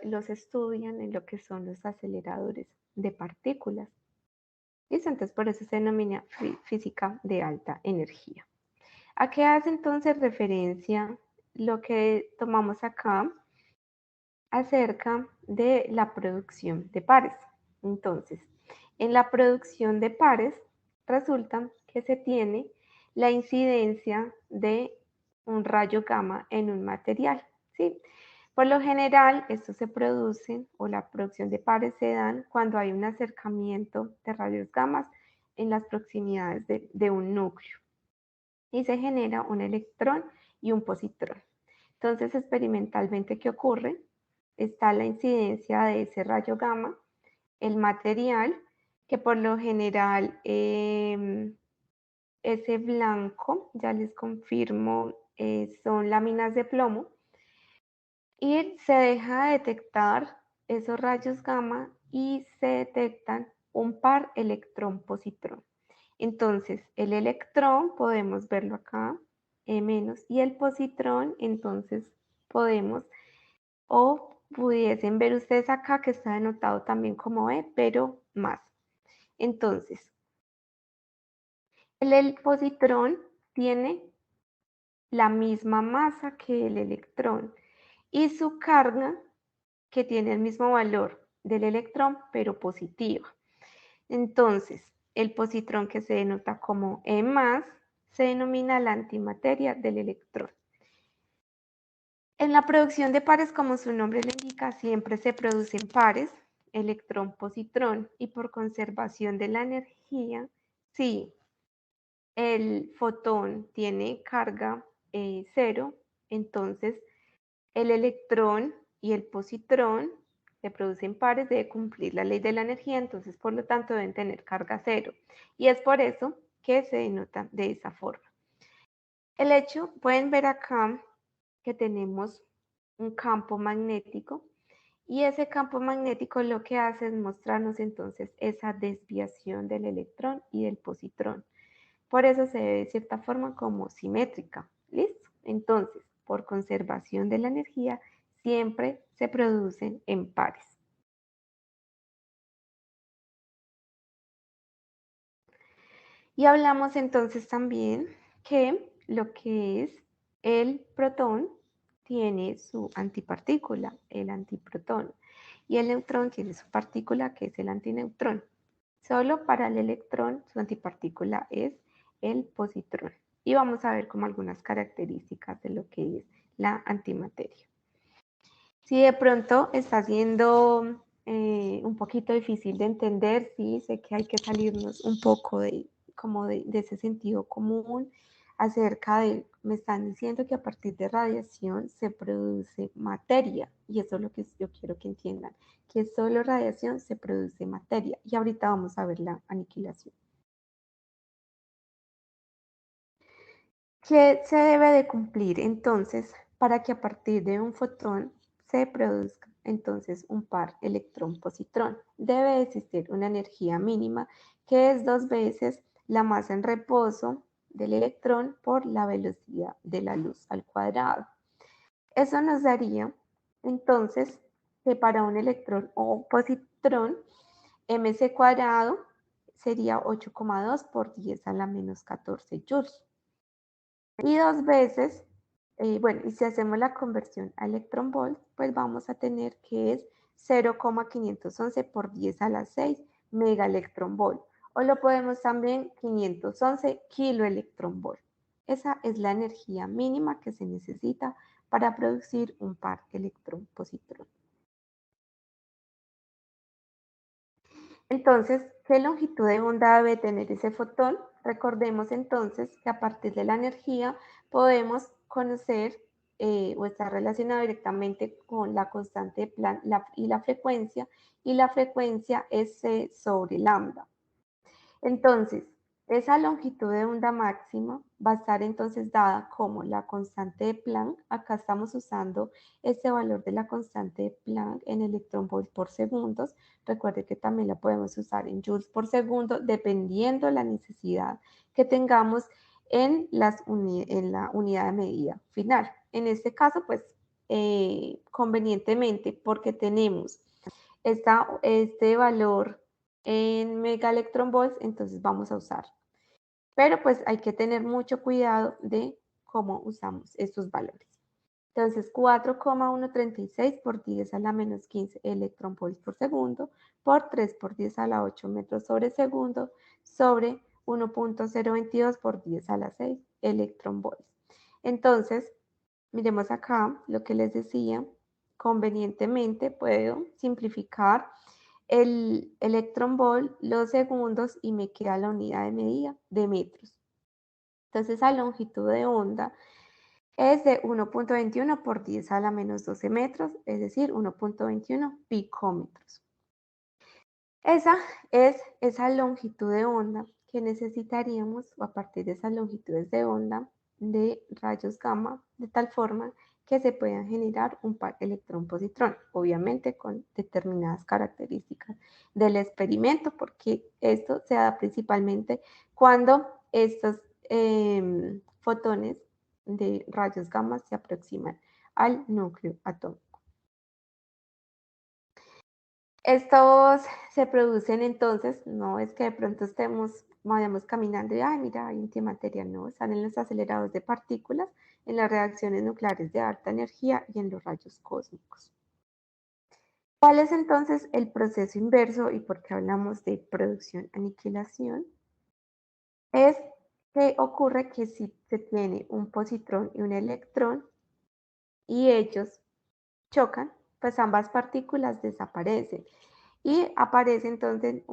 los estudian en lo que son los aceleradores de partículas. ¿Listo? Entonces, por eso se denomina física de alta energía. ¿A qué hace entonces referencia lo que tomamos acá acerca de la producción de pares? Entonces, en la producción de pares resulta que se tiene la incidencia de un rayo gamma en un material, ¿sí? Por lo general, esto se produce, o la producción de pares se dan cuando hay un acercamiento de rayos gamma en las proximidades de un núcleo y se genera un electrón y un positrón. Entonces, experimentalmente, ¿qué ocurre? Está la incidencia de ese rayo gamma, el material, que por lo general ese blanco, ya les confirmo, son láminas de plomo, y se deja de detectar esos rayos gamma y se detectan un par electrón-positrón. Entonces, el electrón podemos verlo acá, E-, y el positrón, entonces podemos, o pudiesen ver ustedes acá que está denotado también como E, pero más. Entonces, el positrón tiene la misma masa que el electrón y su carga, que tiene el mismo valor del electrón, pero positiva. Entonces, el positrón, que se denota como E+, se denomina la antimateria del electrón. En la producción de pares, como su nombre lo indica, siempre se producen pares, electrón-positrón, y por conservación de la energía, si el fotón tiene carga 0, entonces el electrón y el positrón se producen pares, debe cumplir la ley de la energía, entonces por lo tanto deben tener carga 0. Y es por eso que se denota de esa forma. El hecho, pueden ver acá que tenemos un campo magnético y ese campo magnético lo que hace es mostrarnos entonces esa desviación del electrón y del positrón. Por eso se ve de cierta forma como simétrica. ¿Listo? Entonces, por conservación de la energía, siempre se producen en pares. Y hablamos entonces también que lo que es el protón tiene su antipartícula, el antiprotón, y el neutrón tiene su partícula, que es el antineutrón. Solo para el electrón su antipartícula es el positrón. Y vamos a ver como algunas características de lo que es la antimateria. Si de pronto está siendo un poquito difícil de entender, sí, sé que hay que salirnos un poco de ese sentido común acerca de, me están diciendo que a partir de radiación se produce materia, y eso es lo que yo quiero que entiendan, que solo radiación se produce materia, y ahorita vamos a ver la aniquilación. ¿Qué se debe de cumplir entonces para que a partir de un fotón se produzca entonces un par electrón-positrón? Debe existir una energía mínima que es 2 veces la masa en reposo del electrón por la velocidad de la luz al cuadrado. Eso nos daría entonces que para un electrón o positrón, mc cuadrado sería 8,2 por 10 a la menos 14 joules. Y 2 veces, bueno, y si hacemos la conversión a electron-volt, pues vamos a tener que es 0,511 por 10 a la 6 megaelectron-volt. O lo podemos también 511 kiloelectron-volt. Esa es la energía mínima que se necesita para producir un par electrón-positrón. Entonces, ¿qué longitud de onda debe tener ese fotón? Recordemos entonces que a partir de la energía podemos conocer o estar relacionado directamente con la constante de Planck y la frecuencia es C sobre lambda. Entonces, esa longitud de onda máxima va a estar entonces dada como la constante de Planck. Acá estamos usando este valor de la constante de Planck en electronvolt por segundos. Recuerde que también la podemos usar en joules por segundo, dependiendo la necesidad que tengamos en la unidad de medida final. En este caso, pues convenientemente porque tenemos este valor en megaelectronvolts, entonces vamos a usar. Pero pues hay que tener mucho cuidado de cómo usamos estos valores. Entonces 4,136 por 10 a la menos 15 electronvolts por segundo por 3 por 10 a la 8 metros sobre segundo sobre 1.022 por 10 a la 6 electronvolts. Entonces, miremos acá lo que les decía. Convenientemente puedo simplificar el electronvolt, los segundos y me queda la unidad de medida de metros. Entonces, la longitud de onda es de 1.21 por 10 a la menos 12 metros, es decir, 1.21 picómetros. Esa es esa longitud de onda que necesitaríamos, o a partir de esas longitudes de onda de rayos gamma, de tal forma que se puedan generar un par electrón-positrón, obviamente con determinadas características del experimento, porque esto se da principalmente cuando estos fotones de rayos gamma se aproximan al núcleo atómico. Estos se producen entonces, no es que de pronto vayamos caminando y, ay, mira, hay antimateria, no, están en los aceleradores de partículas, en las reacciones nucleares de alta energía y en los rayos cósmicos. ¿Cuál es entonces el proceso inverso y por qué hablamos de producción-aniquilación? Es que ocurre que si se tiene un positrón y un electrón y ellos chocan, pues ambas partículas desaparecen y aparece entonces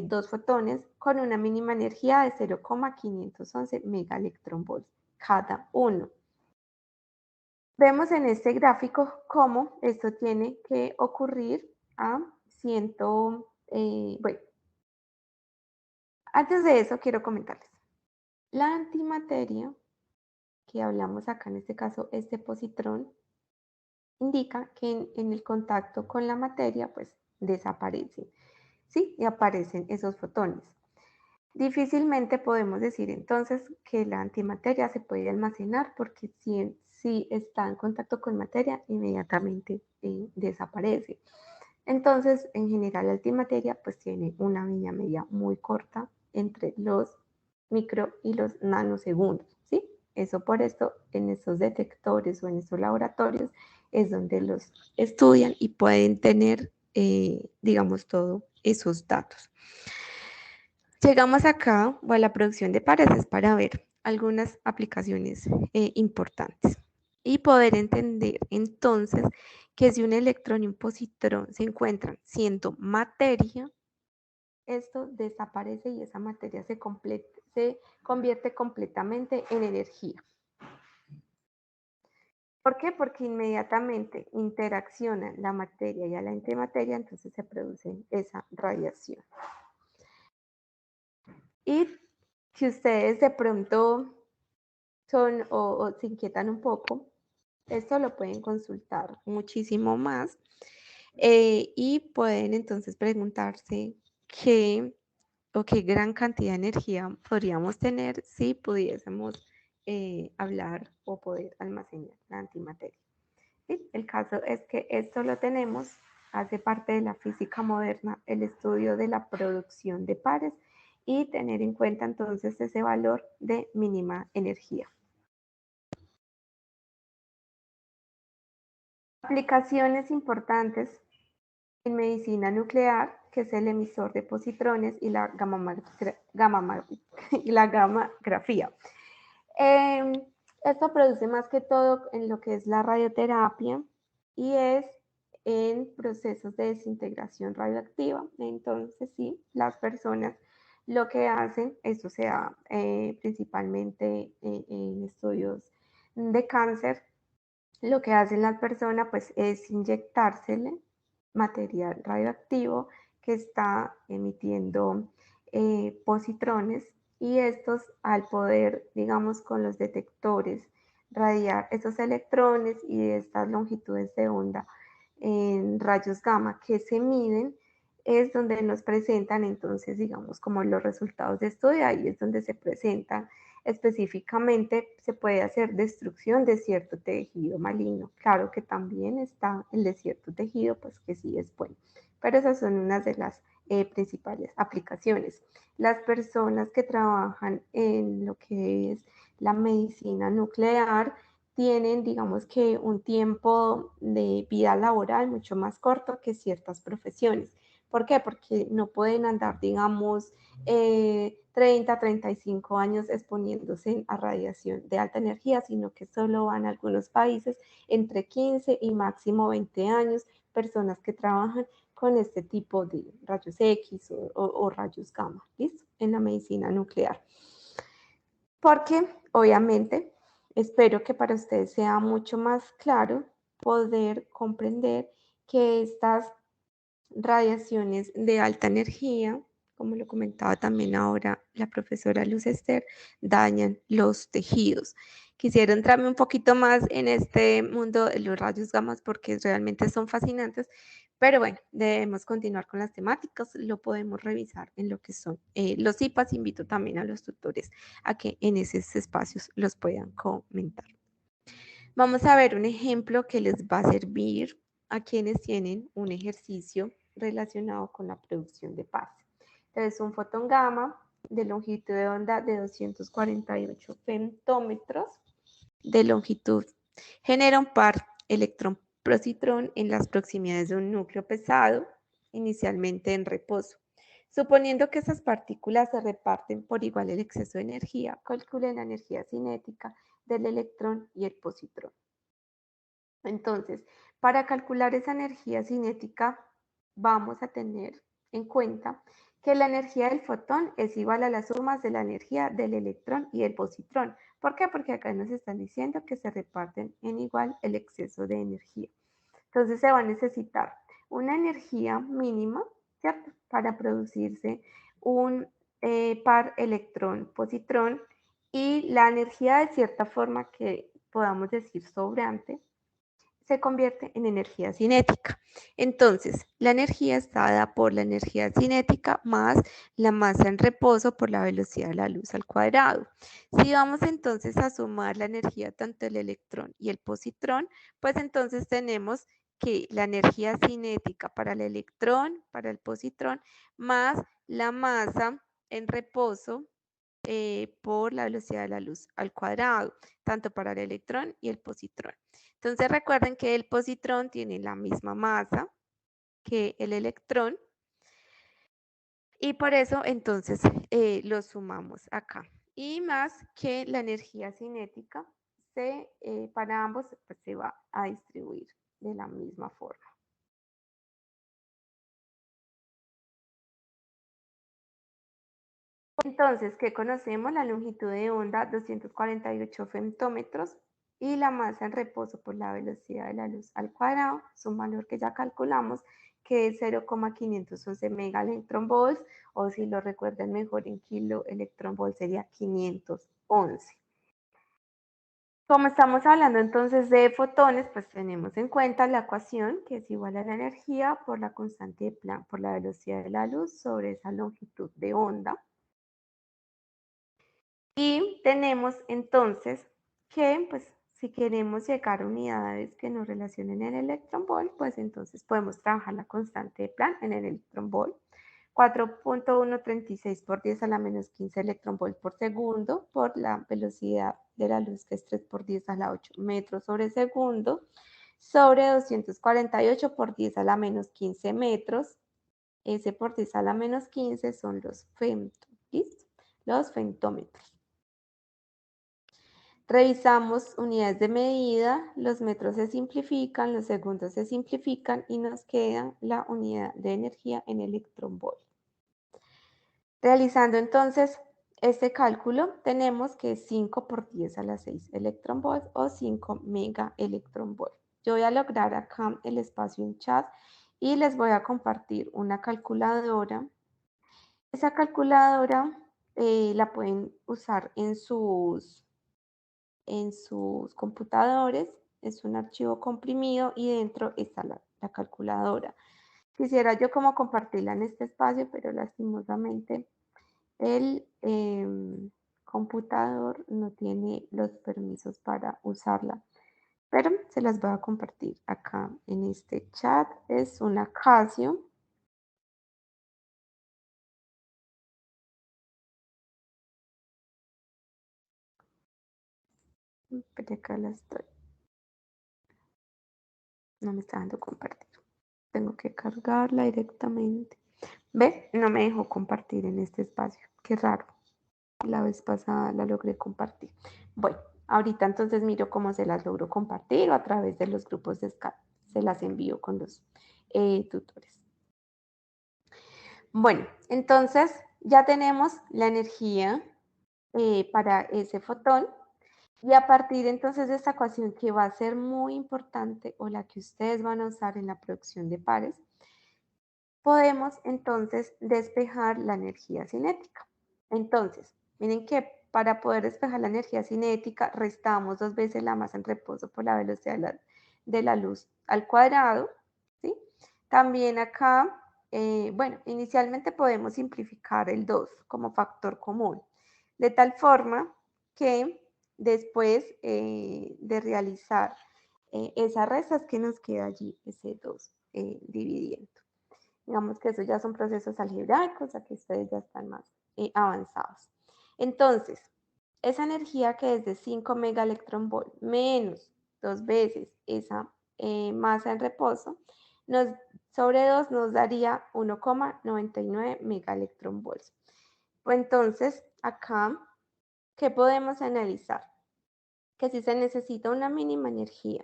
dos fotones con una mínima energía de 0,511 megaelectronvolts cada uno. Vemos en este gráfico cómo esto tiene que ocurrir a bueno, antes de eso quiero comentarles. La antimateria, que hablamos acá en este caso, este positrón, indica que en el contacto con la materia, pues desaparece, ¿sí? Y aparecen esos fotones. Difícilmente podemos decir entonces que la antimateria se puede almacenar porque si está en contacto con materia, inmediatamente desaparece. Entonces, en general, la antimateria pues tiene una vida media muy corta entre los micro y los nanosegundos, ¿sí? Eso por esto en estos detectores o en estos laboratorios es donde los estudian y pueden tener, digamos, todos esos datos. Llegamos acá a la producción de pares para ver algunas aplicaciones importantes y poder entender entonces que si un electrón y un positrón se encuentran siendo materia, esto desaparece y esa materia se convierte completamente en energía. ¿Por qué? Porque inmediatamente interaccionan la materia y la antimateria, entonces se produce esa radiación. Y si ustedes de pronto son o se inquietan un poco, esto lo pueden consultar muchísimo más y pueden entonces preguntarse qué gran cantidad de energía podríamos tener si pudiésemos hablar o poder almacenar la antimateria. ¿Sí? El caso es que esto lo tenemos, hace parte de la física moderna, el estudio de la producción de pares y tener en cuenta entonces ese valor de mínima energía. Aplicaciones importantes en medicina nuclear, que es el emisor de positrones y la gammagrafía. Esto produce más que todo en lo que es la radioterapia y es en procesos de desintegración radioactiva. Entonces, sí, las personas lo que hacen, esto se da principalmente en estudios de cáncer, lo que hacen las personas pues es inyectársele material radioactivo que está emitiendo positrones y estos al poder, digamos, con los detectores radiar esos electrones y estas longitudes de onda en rayos gamma que se miden, es donde nos presentan entonces, digamos, como los resultados de estudio, ahí es donde se presentan específicamente se puede hacer destrucción de cierto tejido maligno. Claro que también está el de cierto tejido, pues que sí es bueno, pero esas son unas de las principales aplicaciones. Las personas que trabajan en lo que es la medicina nuclear tienen, digamos que, un tiempo de vida laboral mucho más corto que ciertas profesiones. ¿Por qué? Porque no pueden andar, digamos, 30, 35 años exponiéndose a radiación de alta energía, sino que solo van a algunos países entre 15 y máximo 20 años, personas que trabajan con este tipo de rayos X o rayos gamma, ¿listo? En la medicina nuclear. Porque, obviamente, espero que para ustedes sea mucho más claro poder comprender que estas radiaciones de alta energía, como lo comentaba también ahora la profesora Luz Esther, dañan los tejidos. Quisiera entrarme un poquito más en este mundo de los rayos gamma porque realmente son fascinantes, pero bueno, debemos continuar con las temáticas, lo podemos revisar en lo que son los IPAs. Invito también a los tutores a que en esos espacios los puedan comentar. Vamos a ver un ejemplo que les va a servir a quienes tienen un ejercicio relacionado con la producción de paz. Entonces, un fotón gamma de longitud de onda de 248 femtómetros de longitud genera un par electrón-positrón en las proximidades de un núcleo pesado, inicialmente en reposo. Suponiendo que esas partículas se reparten por igual el exceso de energía, calculen la energía cinética del electrón y el positrón. Entonces, para calcular esa energía cinética, vamos a tener en cuenta que la energía del fotón es igual a las sumas de la energía del electrón y el positrón. ¿Por qué? Porque acá nos están diciendo que se reparten en igual el exceso de energía. Entonces se va a necesitar una energía mínima, ¿cierto? Para producirse un par electrón-positrón y la energía de cierta forma que podamos decir sobrante se convierte en energía cinética. Entonces, la energía está dada por la energía cinética más la masa en reposo por la velocidad de la luz al cuadrado. Si vamos entonces a sumar la energía tanto del electrón y el positrón, pues entonces tenemos que la energía cinética para el electrón, para el positrón, más la masa en reposo por la velocidad de la luz al cuadrado, tanto para el electrón y el positrón. Entonces recuerden que el positrón tiene la misma masa que el electrón y por eso entonces lo sumamos acá. Y más que la energía cinética para ambos pues, se va a distribuir de la misma forma. Entonces, ¿qué conocemos? La longitud de onda 248 femtómetros y la masa en reposo por la velocidad de la luz al cuadrado, es un valor que ya calculamos que es 0,511 megaelectronvolts, o si lo recuerdan mejor en kiloelectronvolt sería 511. Como estamos hablando entonces de fotones, pues tenemos en cuenta la ecuación que es igual a la energía por la constante de Planck por la velocidad de la luz sobre esa longitud de onda. Y tenemos entonces que, pues, si queremos llegar a unidades que nos relacionen en electronvolt, pues entonces podemos trabajar la constante de Planck en el electronvolt. 4.136 por 10 a la menos 15 electronvolt por segundo por la velocidad de la luz que es 3 por 10 a la 8 metros sobre segundo sobre 248 por 10 a la menos 15 metros. S por 10 a la menos 15 son los femtómetros. Los femtómetros. Revisamos unidades de medida, los metros se simplifican, los segundos se simplifican y nos queda la unidad de energía en electronvolt. Realizando entonces este cálculo, tenemos que 5 por 10 a la 6 electronvolts o 5 megaelectronvolts. Yo voy a lograr acá el espacio en chat y les voy a compartir una calculadora. Esa calculadora la pueden usar en sus computadores, es un archivo comprimido y dentro está la calculadora. Quisiera yo como compartirla en este espacio, pero lastimosamente el computador no tiene los permisos para usarla, pero se las voy a compartir acá en este chat. Es una Casio. Pero acá la estoy. No me está dando compartir. Tengo que cargarla directamente. ¿Ve? No me dejó compartir en este espacio. Qué raro. La vez pasada la logré compartir. Bueno, ahorita entonces miro cómo se las logro compartir o a través de los grupos de Skype. Se las envío con los tutores. Bueno, entonces ya tenemos la energía para ese fotón. Y a partir entonces de esta ecuación que va a ser muy importante o la que ustedes van a usar en la producción de pares, podemos entonces despejar la energía cinética. Entonces, miren que para poder despejar la energía cinética restamos 2 veces la masa en reposo por la velocidad de la luz al cuadrado, ¿sí? También acá, bueno, inicialmente podemos simplificar el 2 como factor común, de tal forma que después de realizar esas restas que nos queda allí, ese 2 dividiendo. Digamos que eso ya son procesos algebraicos, aquí ustedes ya están más avanzados. Entonces, esa energía que es de 5 megaelectronvolt menos 2 veces esa masa en reposo, sobre 2 nos daría 1,99 megaelectronvolts. Pues entonces, acá, ¿qué podemos analizar? Que si se necesita una mínima energía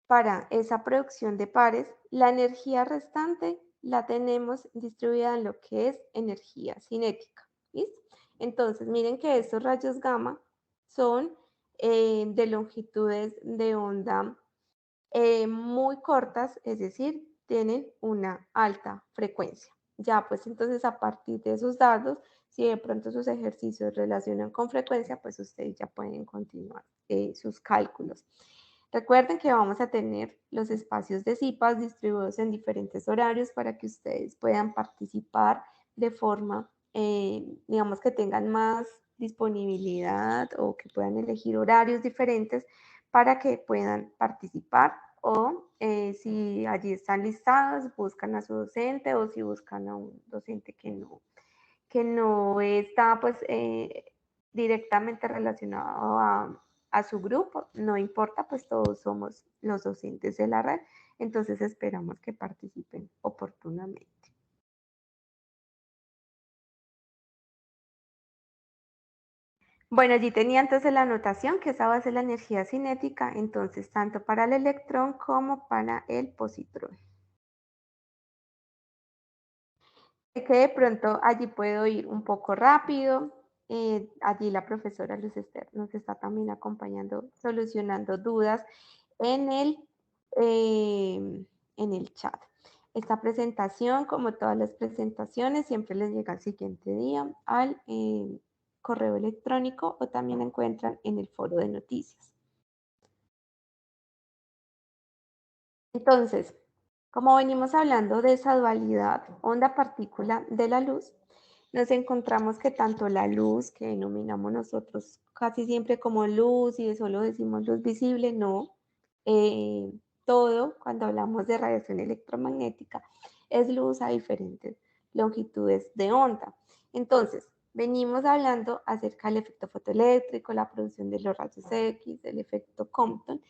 para esa producción de pares, la energía restante la tenemos distribuida en lo que es energía cinética. ¿Listo? Entonces, miren que estos rayos gamma son de longitudes de onda muy cortas, es decir, tienen una alta frecuencia. Ya, pues entonces a partir de esos datos, si de pronto sus ejercicios relacionan con frecuencia, pues ustedes ya pueden continuar sus cálculos. Recuerden que vamos a tener los espacios de CIPAS distribuidos en diferentes horarios para que ustedes puedan participar de forma, digamos que tengan más disponibilidad o que puedan elegir horarios diferentes para que puedan participar o si allí están listados, buscan a su docente o si buscan a un docente que no está pues directamente relacionado a su grupo, no importa, pues todos somos los docentes de la red, entonces esperamos que participen oportunamente. Bueno, allí tenía entonces la anotación que esa va a ser la energía cinética, entonces tanto para el electrón como para el positrón. Que de pronto allí puedo ir un poco rápido. Allí la profesora Luz Esther nos está también acompañando, solucionando dudas en el chat. Esta presentación, como todas las presentaciones, siempre les llega al siguiente día al correo electrónico o también la encuentran en el foro de noticias. Entonces, como venimos hablando de esa dualidad onda-partícula de la luz, nos encontramos que tanto la luz, que denominamos nosotros casi siempre como luz y solo decimos luz visible, no. Todo, cuando hablamos de radiación electromagnética, es luz a diferentes longitudes de onda. Entonces, venimos hablando acerca del efecto fotoeléctrico, la producción de los rayos X, el efecto Compton,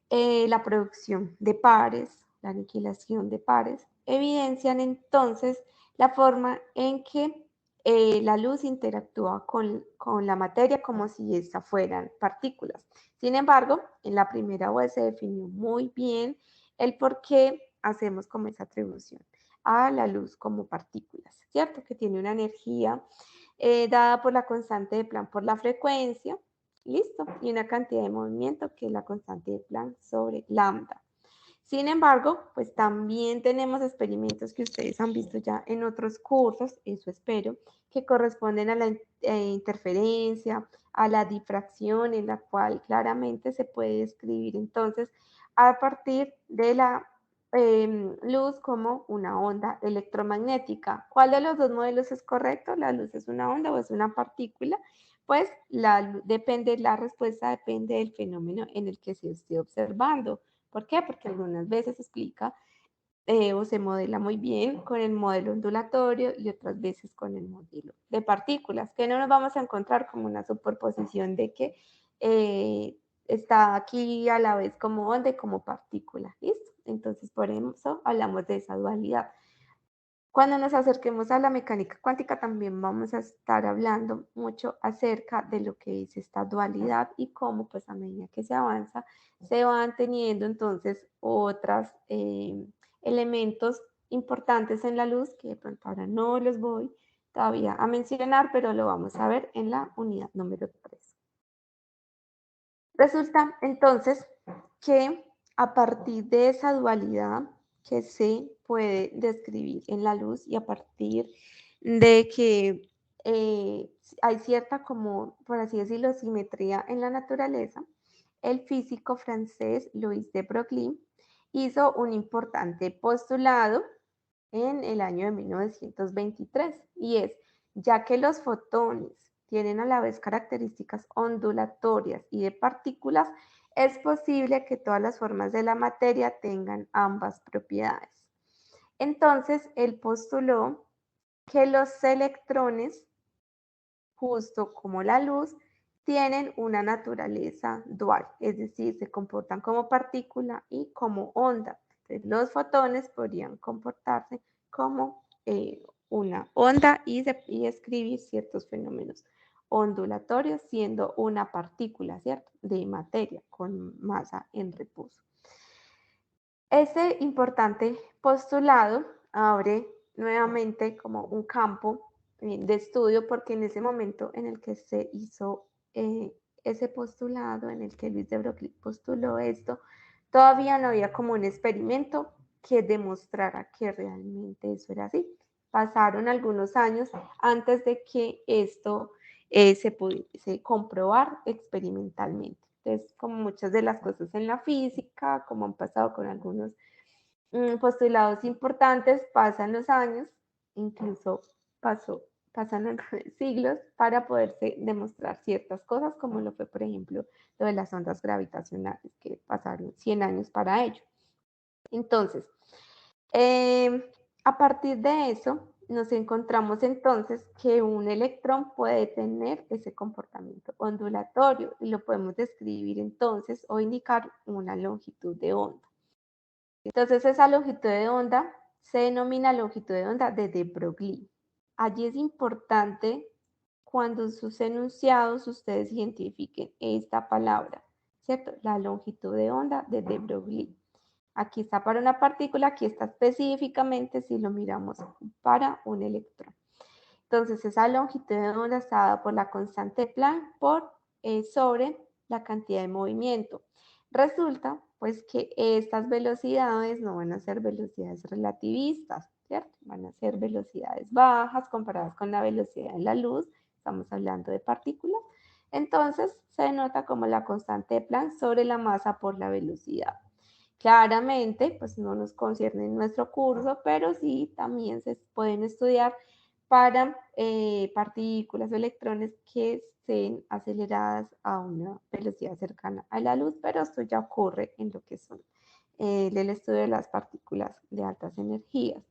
la producción de pares, la aniquilación de pares, evidencian entonces la forma en que la luz interactúa con la materia como si estas fueran partículas. Sin embargo, en la primera web se definió muy bien el por qué hacemos como esa atribución a la luz como partículas, ¿cierto? Que tiene una energía dada por la constante de Planck por la frecuencia, listo, y una cantidad de movimiento que es la constante de Planck sobre lambda. Sin embargo, pues también tenemos experimentos que ustedes han visto ya en otros cursos, eso espero, que corresponden a la interferencia, a la difracción, en la cual claramente se puede describir entonces a partir de la luz como una onda electromagnética. ¿Cuál de los dos modelos es correcto? ¿La luz es una onda o es una partícula? pues la respuesta depende del fenómeno en el que se esté observando. ¿Por qué? Porque algunas veces se explica o se modela muy bien con el modelo ondulatorio y otras veces con el modelo de partículas, que no nos vamos a encontrar como una superposición de que está aquí a la vez como onda y como partícula, ¿listo? Entonces, por eso hablamos de esa dualidad. Cuando nos acerquemos a la mecánica cuántica también vamos a estar hablando mucho acerca de lo que es esta dualidad y cómo pues a medida que se avanza se van teniendo entonces otros elementos importantes en la luz que de pronto ahora no los voy todavía a mencionar, pero lo vamos a ver en la unidad número 3. Resulta entonces que a partir de esa dualidad que se puede describir en la luz y a partir de que hay cierta como, por así decirlo, simetría en la naturaleza, el físico francés Louis de Broglie hizo un importante postulado en el año de 1923 y es, ya que los fotones tienen a la vez características ondulatorias y de partículas, es posible que todas las formas de la materia tengan ambas propiedades. Entonces, él postuló que los electrones, justo como la luz, tienen una naturaleza dual, es decir, se comportan como partícula y como onda. Entonces, los fotones podrían comportarse como una onda y escribir ciertos fenómenos ondulatorios siendo una partícula, ¿cierto?, de materia con masa en reposo. Ese importante postulado abre nuevamente como un campo de estudio porque en ese momento en el que se hizo ese postulado, en el que Louis de Broglie postuló esto, todavía no había como un experimento que demostrara que realmente eso era así. Pasaron algunos años antes de que esto se pudiese comprobar experimentalmente. Entonces, como muchas de las cosas en la física, como han pasado con algunos postulados importantes, pasan los años, incluso pasan algunos siglos para poderse demostrar ciertas cosas, como lo fue, por ejemplo, lo de las ondas gravitacionales, que pasaron 100 años para ello. Entonces, a partir de eso, nos encontramos entonces que un electrón puede tener ese comportamiento ondulatorio y lo podemos describir entonces o indicar una longitud de onda. Entonces, esa longitud de onda se denomina longitud de onda de de Broglie. Allí es importante cuando en sus enunciados ustedes identifiquen esta palabra, ¿cierto? La longitud de onda de de Broglie. Aquí está para una partícula, aquí está específicamente si lo miramos para un electrón. Entonces, esa longitud de onda está dada por la constante de Planck sobre la cantidad de movimiento. Resulta, pues, que estas velocidades no van a ser velocidades relativistas, ¿cierto? Van a ser velocidades bajas comparadas con la velocidad de la luz. Estamos hablando de partículas. Entonces, se denota como la constante de Planck sobre la masa por la velocidad. Claramente, pues no nos concierne en nuestro curso, pero sí también se pueden estudiar para partículas o electrones que estén aceleradas a una velocidad cercana a la luz, pero esto ya ocurre en lo que son el estudio de las partículas de altas energías.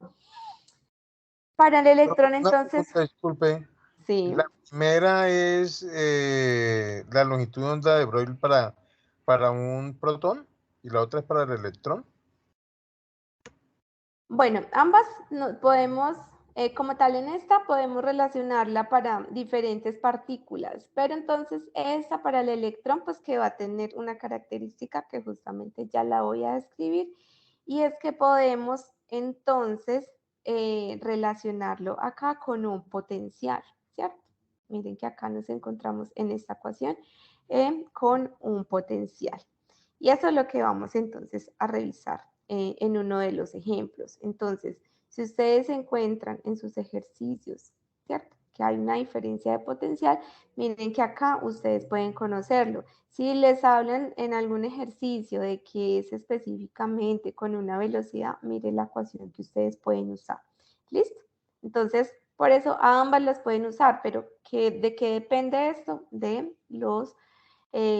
Para el electrón, entonces... Disculpe. Sí. La primera es la longitud de onda de Broglie para un protón y la otra es para el electrón. Bueno, ambas podemos, como tal en esta, podemos relacionarla para diferentes partículas, pero entonces esta para el electrón, pues que va a tener una característica que justamente ya la voy a describir, y es que podemos entonces relacionarlo acá con un potencial, ¿cierto? Miren que acá nos encontramos en esta ecuación con un potencial. Y eso es lo que vamos entonces a revisar en uno de los ejemplos. Entonces, si ustedes se encuentran en sus ejercicios, ¿cierto?, que hay una diferencia de potencial, miren que acá ustedes pueden conocerlo. Si les hablan en algún ejercicio de que es específicamente con una velocidad, miren la ecuación que ustedes pueden usar. ¿Listo? Entonces, Por eso ambas las pueden usar, pero ¿de qué depende esto? De los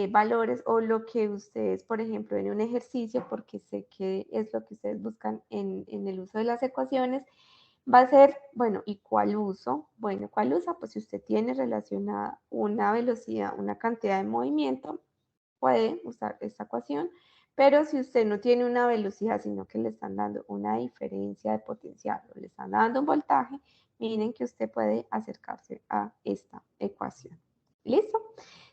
valores o lo que ustedes, por ejemplo, en un ejercicio, porque sé que es lo que ustedes buscan en el uso de las ecuaciones, va a ser, bueno, ¿y cuál uso? Bueno, ¿cuál usa? Pues si usted tiene relacionada una velocidad, una cantidad de movimiento, puede usar esta ecuación, pero si usted no tiene una velocidad, sino que le están dando una diferencia de potencial o le están dando un voltaje, miren que usted puede acercarse a esta ecuación. ¿Listo?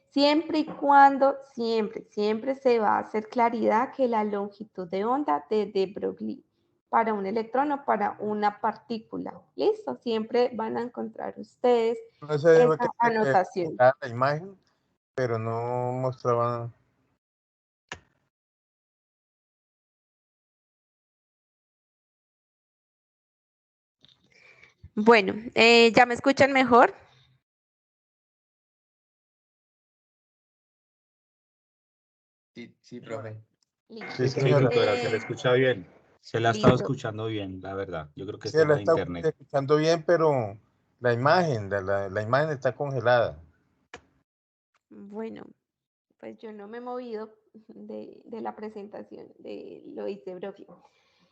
Siempre y cuando, siempre se va a hacer claridad que la longitud de onda de Broglie para un electrón o para una partícula. ¿Listo? Siempre van a encontrar ustedes No sé, esa anotación. la imagen, pero no mostraba. Bueno, ¿ya me escuchan mejor? Sí, profe. Listo. Sí, Sí, señora. doctora, se le escucha bien. Se la ha estado Listo. escuchando bien, la verdad. Yo creo que es Se la tema de está internet. escuchando bien, pero la imagen, la imagen está congelada. Bueno, pues yo no me he movido de la presentación de Lois de Broglie.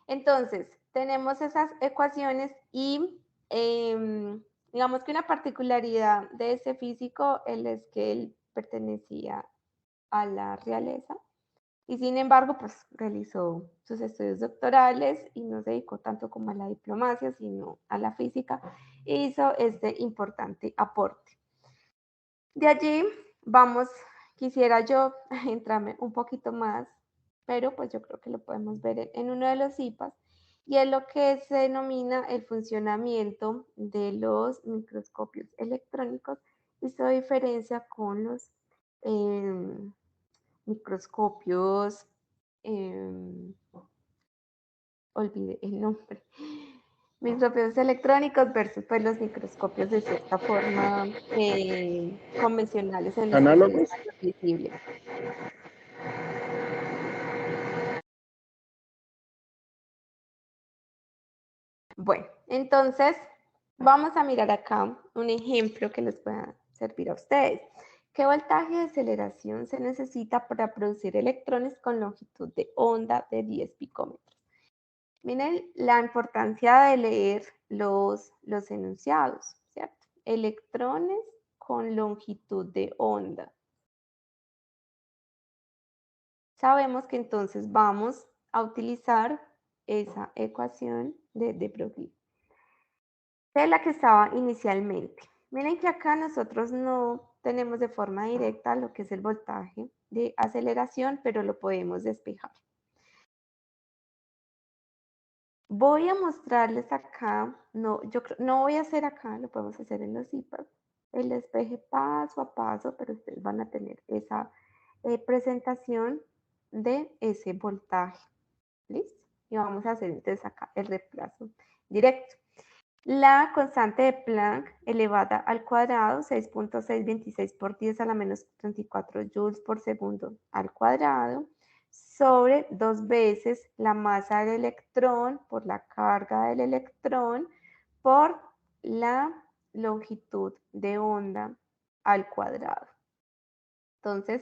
Entonces, tenemos esas ecuaciones y digamos que una particularidad de ese físico es que él pertenecía a la realeza y sin embargo, pues realizó sus estudios doctorales y no se dedicó tanto como a la diplomacia, sino a la física e hizo este importante aporte. De allí vamos, quisiera yo entrarme un poquito más, pero pues yo creo que lo podemos ver en uno de los IPAs, y es lo que se denomina el funcionamiento de los microscopios electrónicos y su diferencia con los microscopios, olvidé el nombre, microscopios electrónicos versus pues, los microscopios de cierta forma convencionales en los que se ve Análogos. visible. Bueno, entonces vamos a mirar acá un ejemplo que les pueda servir a ustedes. ¿Qué voltaje de aceleración se necesita para producir electrones con longitud de onda de 10 picómetros? Miren la importancia de leer los enunciados, ¿cierto? Electrones con longitud de onda. Sabemos que entonces vamos a utilizar esa ecuación de Broglie, de la que estaba inicialmente. Miren que acá nosotros no tenemos de forma directa lo que es el voltaje de aceleración, pero lo podemos despejar. Voy a mostrarles acá, no voy a hacer acá, lo podemos hacer en los IPAs, el despeje paso a paso, pero ustedes van a tener esa presentación de ese voltaje. ¿Listo? Y vamos a hacer entonces acá el reemplazo directo. La constante de Planck elevada al cuadrado, 6.626 por 10 a la menos 34 joules por segundo al cuadrado, sobre 2 veces la masa del electrón por la carga del electrón por la longitud de onda al cuadrado. Entonces,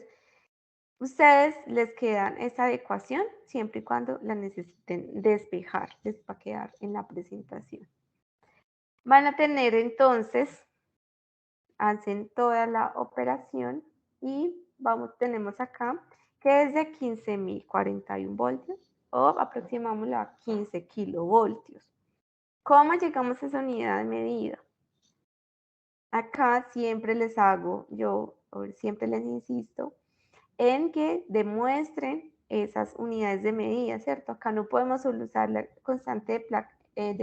ustedes les quedan esa ecuación siempre y cuando la necesiten despejar, les va a quedar en la presentación. Van a tener entonces, hacen toda la operación y tenemos acá que es de 15.041 voltios o aproximámoslo a 15 kilovoltios. ¿Cómo llegamos a esa unidad de medida? Acá siempre les hago, siempre les insisto en que demuestren esas unidades de medida, ¿cierto? Acá no podemos usar la constante de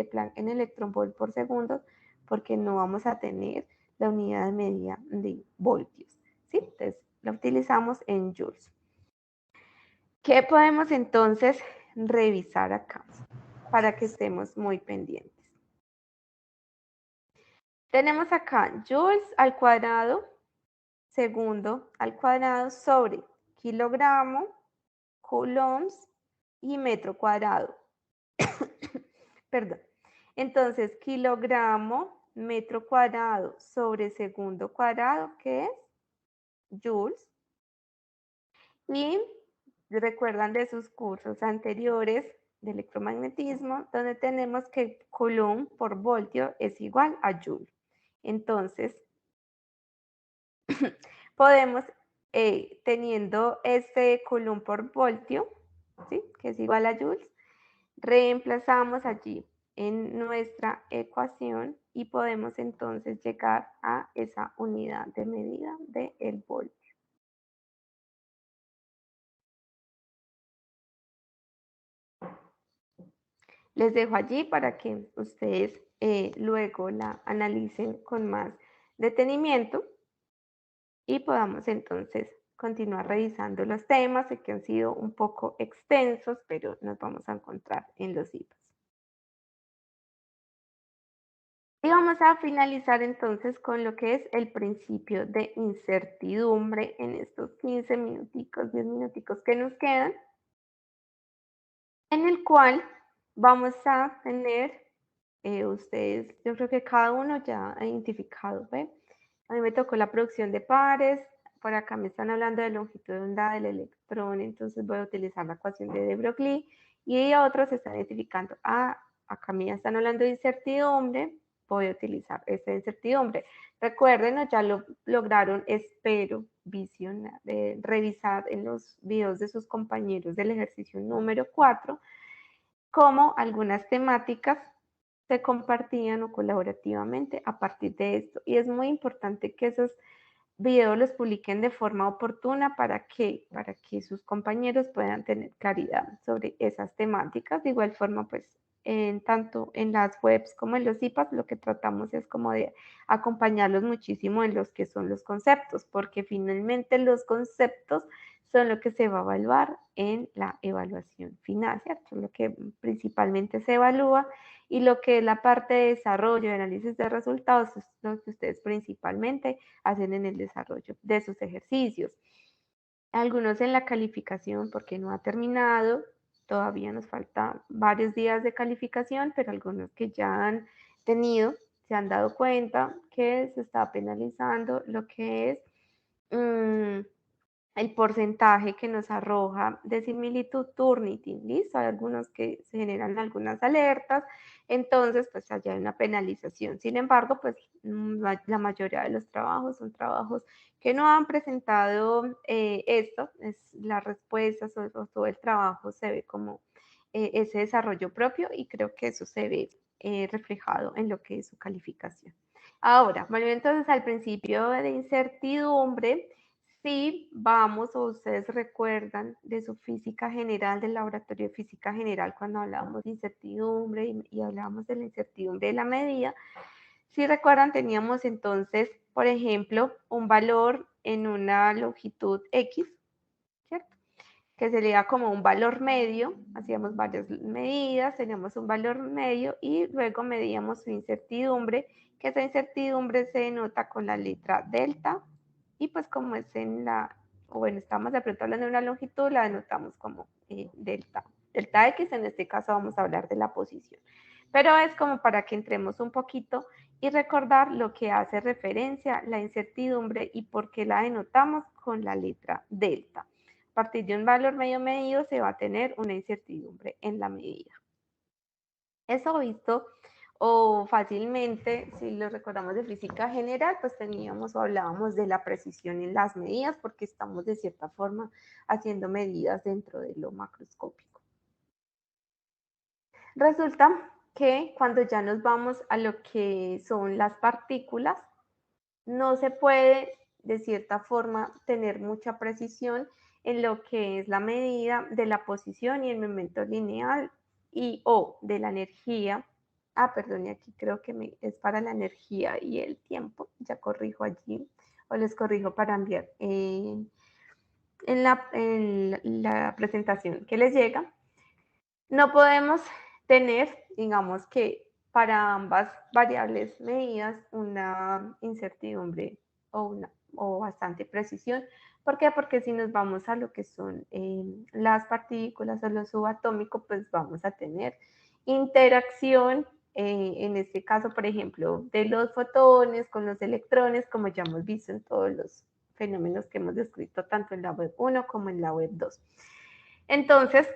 Planck en electronvolt por segundo porque no vamos a tener la unidad de medida de voltios, ¿sí? Entonces, la utilizamos en joules. ¿Qué podemos entonces revisar acá para que estemos muy pendientes? Tenemos acá joules al cuadrado, segundo al cuadrado sobre kilogramo, coulombs y metro cuadrado. Perdón. Entonces, kilogramo metro cuadrado sobre segundo cuadrado, que es joules. Y recuerdan de sus cursos anteriores de electromagnetismo, donde tenemos que coulomb por voltio es igual a joule. Entonces, podemos, teniendo este coulomb por voltio, ¿sí?, que es igual a joules, reemplazamos allí en nuestra ecuación y podemos entonces llegar a esa unidad de medida del voltio. Les dejo allí para que ustedes luego la analicen con más detenimiento y podamos entonces continuar revisando los temas que han sido un poco extensos, pero nos vamos a encontrar en los IPAs. Y vamos a finalizar entonces con lo que es el principio de incertidumbre en estos 15 minuticos, 10 minuticos que nos quedan, en el cual vamos a tener, ustedes, yo creo que cada uno ya ha identificado, ¿ve? A mí me tocó la producción de pares, por acá me están hablando de longitud de onda del electrón, entonces voy a utilizar la ecuación de de Broglie, y otros están identificando, acá me están hablando de incertidumbre, voy a utilizar esta incertidumbre. Recuerden, ya lo lograron, espero, visionar, revisar en los videos de sus compañeros del ejercicio número 4, cómo algunas temáticas se compartían o colaborativamente a partir de esto. Y es muy importante que esos videos los publiquen de forma oportuna para que sus compañeros puedan tener claridad sobre esas temáticas. De igual forma, pues, tanto en las webs como en los IPAs, lo que tratamos es como de acompañarlos muchísimo en los que son los conceptos, porque finalmente los conceptos son lo que se va a evaluar en la evaluación final, ¿cierto? Lo que principalmente se evalúa, y lo que es la parte de desarrollo y análisis de resultados es lo que ustedes principalmente hacen en el desarrollo de sus ejercicios. Algunos en la calificación, porque no ha terminado, todavía nos falta varios días de calificación, pero algunos que ya han tenido, se han dado cuenta que se está penalizando lo que es el porcentaje que nos arroja de similitud Turnitin, ¿listo? Hay algunos que se generan algunas alertas, entonces pues allá hay una penalización. Sin embargo, pues la mayoría de los trabajos son trabajos que no han presentado esto, es las respuestas o todo el trabajo se ve como ese desarrollo propio, y creo que eso se ve reflejado en lo que es su calificación. Ahora, volviendo entonces al principio de incertidumbre. Si vamos, o ustedes recuerdan de su física general, del laboratorio de física general, cuando hablábamos de incertidumbre y hablábamos de la incertidumbre de la medida, si recuerdan, teníamos entonces, por ejemplo, un valor en una longitud X, ¿cierto?, que sería como un valor medio, hacíamos varias medidas, teníamos un valor medio y luego medíamos su incertidumbre, que esa incertidumbre se denota con la letra delta, y pues como es estamos de pronto hablando de una longitud, la denotamos como delta X, en este caso vamos a hablar de la posición. Pero es como para que entremos un poquito y recordar lo que hace referencia la incertidumbre y por qué la denotamos con la letra delta. A partir de un valor medio medido se va a tener una incertidumbre en la medida. Eso visto o fácilmente, si lo recordamos de física general, pues teníamos o hablábamos de la precisión en las medidas, porque estamos de cierta forma haciendo medidas dentro de lo macroscópico. Resulta que cuando ya nos vamos a lo que son las partículas, no se puede de cierta forma tener mucha precisión en lo que es la medida de la posición y el momento lineal o de la energía. Perdón, y aquí creo que es para la energía y el tiempo. Ya corrijo allí, o les corrijo para enviar en la presentación que les llega. No podemos tener, digamos que para ambas variables medidas, una incertidumbre o bastante precisión. ¿Por qué? Porque si nos vamos a lo que son las partículas o lo subatómico, pues vamos a tener interacción en este caso, por ejemplo, de los fotones con los electrones, como ya hemos visto en todos los fenómenos que hemos descrito tanto en la web 1 como en la web 2. Entonces,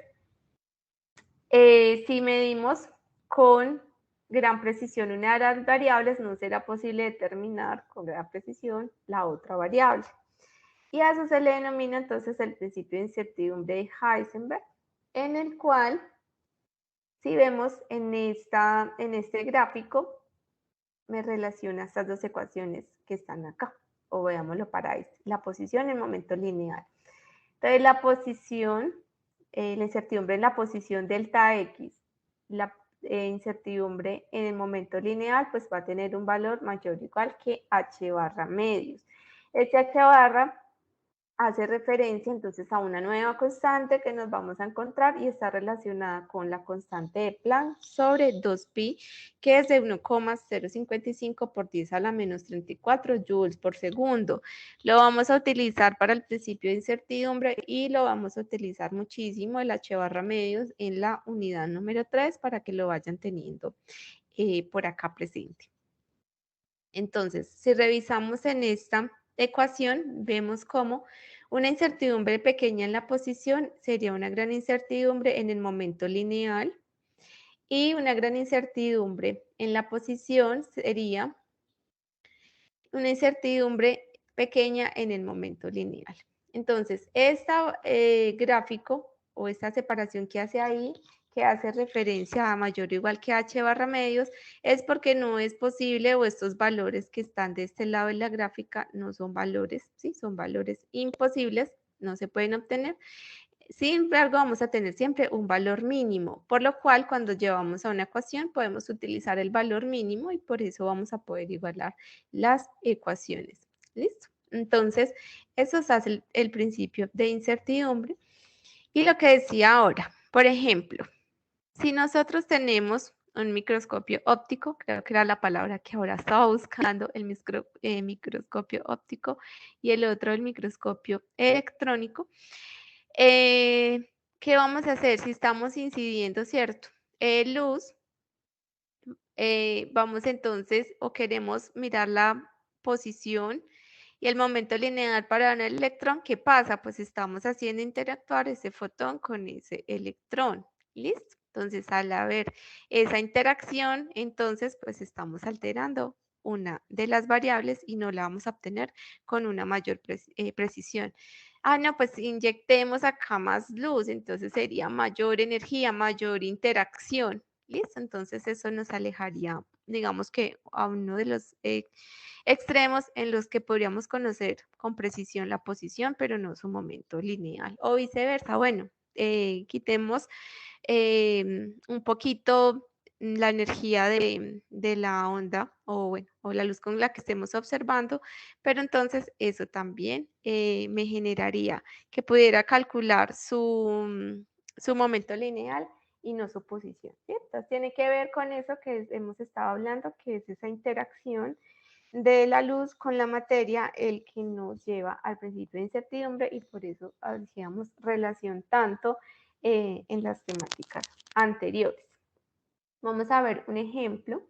si medimos con gran precisión una de las variables, no será posible determinar con gran precisión la otra variable. Y a eso se le denomina entonces el principio de incertidumbre de Heisenberg, en el cual, si vemos en este gráfico, me relaciona estas dos ecuaciones que están acá, o veámoslo para este, la posición y el momento lineal. Entonces la posición, la incertidumbre en la posición delta X, la incertidumbre en el momento lineal, pues va a tener un valor mayor o igual que h barra medios. Este h barra hace referencia entonces a una nueva constante que nos vamos a encontrar y está relacionada con la constante de Planck sobre 2pi, que es de 1,055 por 10 a la menos 34 joules por segundo. Lo vamos a utilizar para el principio de incertidumbre y lo vamos a utilizar muchísimo el h barra medios en la unidad número 3 para que lo vayan teniendo por acá presente. Entonces, si revisamos en esta ecuación, vemos cómo una incertidumbre pequeña en la posición sería una gran incertidumbre en el momento lineal y una gran incertidumbre en la posición sería una incertidumbre pequeña en el momento lineal. Entonces, este gráfico o esta separación que hace ahí, que hace referencia a mayor o igual que h barra medios, es porque no es posible o estos valores que están de este lado de la gráfica no son valores, ¿sí? Son valores imposibles, no se pueden obtener. Sin embargo, vamos a tener siempre un valor mínimo, por lo cual cuando llevamos a una ecuación podemos utilizar el valor mínimo y por eso vamos a poder igualar las ecuaciones. ¿Listo? Entonces, eso se hace el principio de incertidumbre. Y lo que decía ahora, por ejemplo, si nosotros tenemos un microscopio óptico, creo que era la palabra que ahora estaba buscando, el microscopio óptico y el otro el microscopio electrónico, ¿qué vamos a hacer si estamos incidiendo, cierto? Luz, vamos entonces o queremos mirar la posición y el momento lineal para un electrón, ¿qué pasa? Pues estamos haciendo interactuar ese fotón con ese electrón, ¿listo? Entonces, al haber esa interacción, entonces, pues estamos alterando una de las variables y no la vamos a obtener con una mayor precisión. Ah, no, pues inyectemos acá más luz, entonces sería mayor energía, mayor interacción, ¿listo? Entonces, eso nos alejaría, digamos que a uno de los extremos en los que podríamos conocer con precisión la posición, pero no su momento lineal, o viceversa. Bueno, quitemos un poquito la energía de la onda o, bueno, o la luz con la que estemos observando, pero entonces eso también me generaría que pudiera calcular su momento lineal y no su posición, ¿cierto? Entonces tiene que ver con eso que hemos estado hablando, que es esa interacción de la luz con la materia el que nos lleva al principio de incertidumbre y por eso hacíamos relación tanto en las temáticas anteriores. Vamos a ver un ejemplo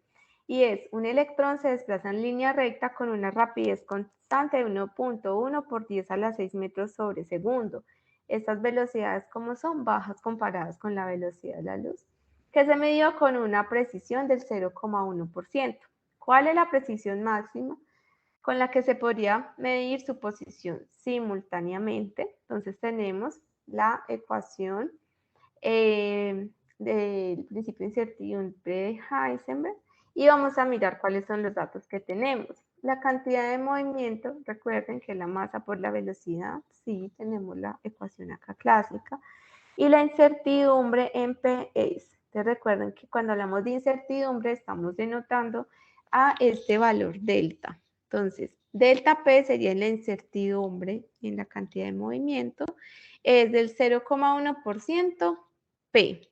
y es un electrón se desplaza en línea recta con una rapidez constante de 1.1 por 10 a la 6 metros sobre segundo. Estas velocidades como son bajas comparadas con la velocidad de la luz, que se midió con una precisión del 0,1%. ¿Cuál es la precisión máxima con la que se podría medir su posición simultáneamente? Entonces tenemos la ecuación del principio de incertidumbre de Heisenberg y vamos a mirar cuáles son los datos que tenemos. La cantidad de movimiento, recuerden que la masa por la velocidad, sí, tenemos la ecuación acá clásica, y la incertidumbre en P es. Entonces recuerden que cuando hablamos de incertidumbre estamos denotando a este valor delta. Entonces, delta P sería la incertidumbre en la cantidad de movimiento, es del 0,1% P.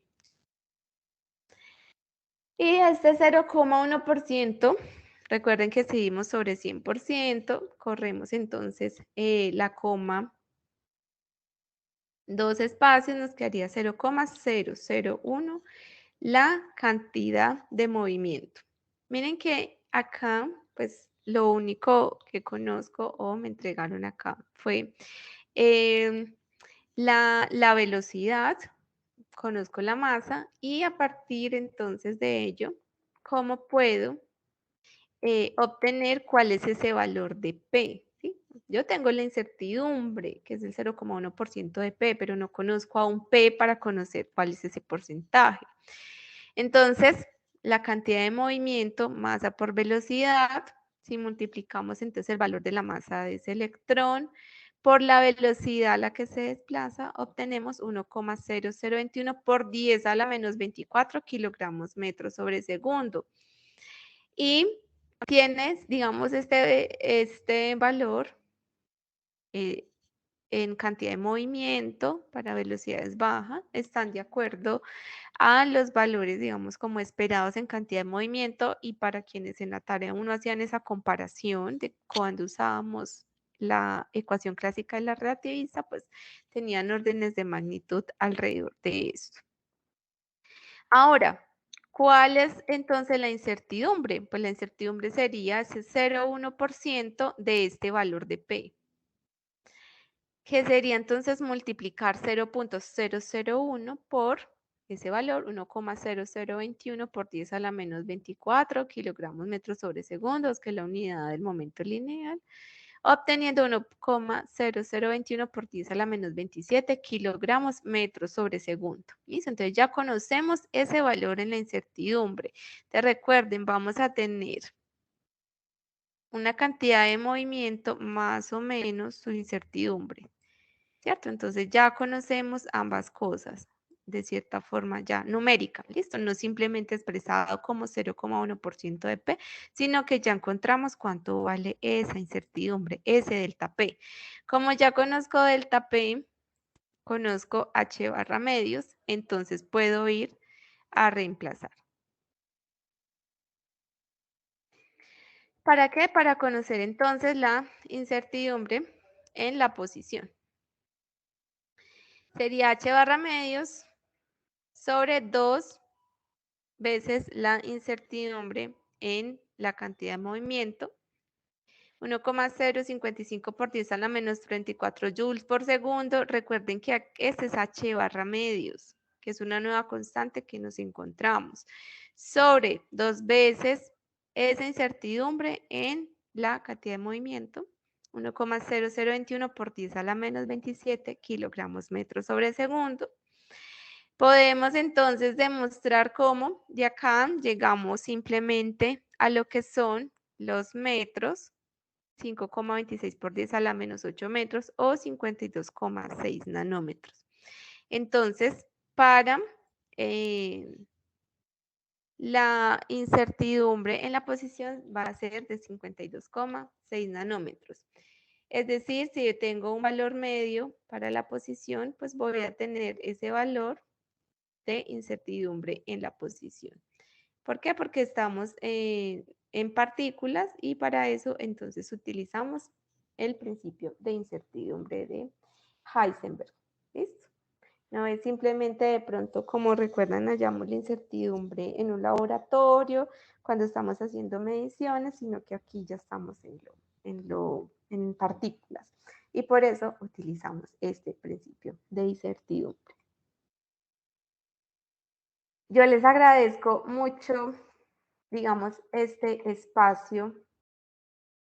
Y este 0,1%, recuerden que seguimos sobre 100%, corremos entonces la coma, dos espacios, nos quedaría 0,001 la cantidad de movimiento. Miren que acá, pues lo único que conozco o me entregaron acá fue la velocidad, conozco la masa y a partir entonces de ello, ¿cómo puedo obtener cuál es ese valor de P? ¿Sí? Yo tengo la incertidumbre, que es el 0,1% de P, pero no conozco a un P para conocer cuál es ese porcentaje. Entonces, la cantidad de movimiento, masa por velocidad, si multiplicamos entonces el valor de la masa de ese electrón por la velocidad a la que se desplaza, obtenemos 1,0021 por 10 a la menos 24 kilogramos metros sobre segundo. Y tienes, digamos, este valor en cantidad de movimiento para velocidades bajas, están de acuerdo a los valores, digamos, como esperados en cantidad de movimiento, y para quienes en la tarea 1 hacían esa comparación de cuando usábamos la ecuación clásica de la relativista, pues tenían órdenes de magnitud alrededor de esto. Ahora, ¿cuál es entonces la incertidumbre? Pues la incertidumbre sería ese 0,1% de este valor de P, que sería entonces multiplicar 0,001 por ese valor, 1,0021 por 10 a la menos 24 kilogramos metros sobre segundos, que es la unidad del momento lineal, obteniendo 1,0021 por 10 a la menos 27 kilogramos metros sobre segundo. ¿Listo? Entonces ya conocemos ese valor en la incertidumbre. Te recuerden, vamos a tener una cantidad de movimiento más o menos su incertidumbre, ¿cierto? Entonces ya conocemos ambas cosas de cierta forma ya numérica, ¿listo? No simplemente expresado como 0,1% de P, sino que ya encontramos cuánto vale esa incertidumbre, ese delta P. Como ya conozco delta P, conozco H barra medios, entonces puedo ir a reemplazar. ¿Para qué? Para conocer entonces la incertidumbre en la posición. Sería H barra medios sobre 2 veces la incertidumbre en la cantidad de movimiento, 1,055 por 10 a la menos 34 joules por segundo. Recuerden que este es H barra medios, que es una nueva constante que nos encontramos, sobre 2 veces esa incertidumbre en la cantidad de movimiento, 1,0021 por 10 a la menos 27 kilogramos metros sobre segundo. Podemos entonces demostrar cómo de acá llegamos simplemente a lo que son los metros, 5,26 por 10 a la menos 8 metros o 52,6 nanómetros. Entonces, para la incertidumbre en la posición va a ser de 52,6 nanómetros. Es decir, si yo tengo un valor medio para la posición, pues voy a tener ese valor de incertidumbre en la posición. ¿Por qué? Porque estamos en partículas y para eso entonces utilizamos el principio de incertidumbre de Heisenberg. ¿Listo? No es simplemente de pronto, como recuerdan, hallamos la incertidumbre en un laboratorio cuando estamos haciendo mediciones, sino que aquí ya estamos en partículas. Y por eso utilizamos este principio de incertidumbre. Yo les agradezco mucho, digamos, este espacio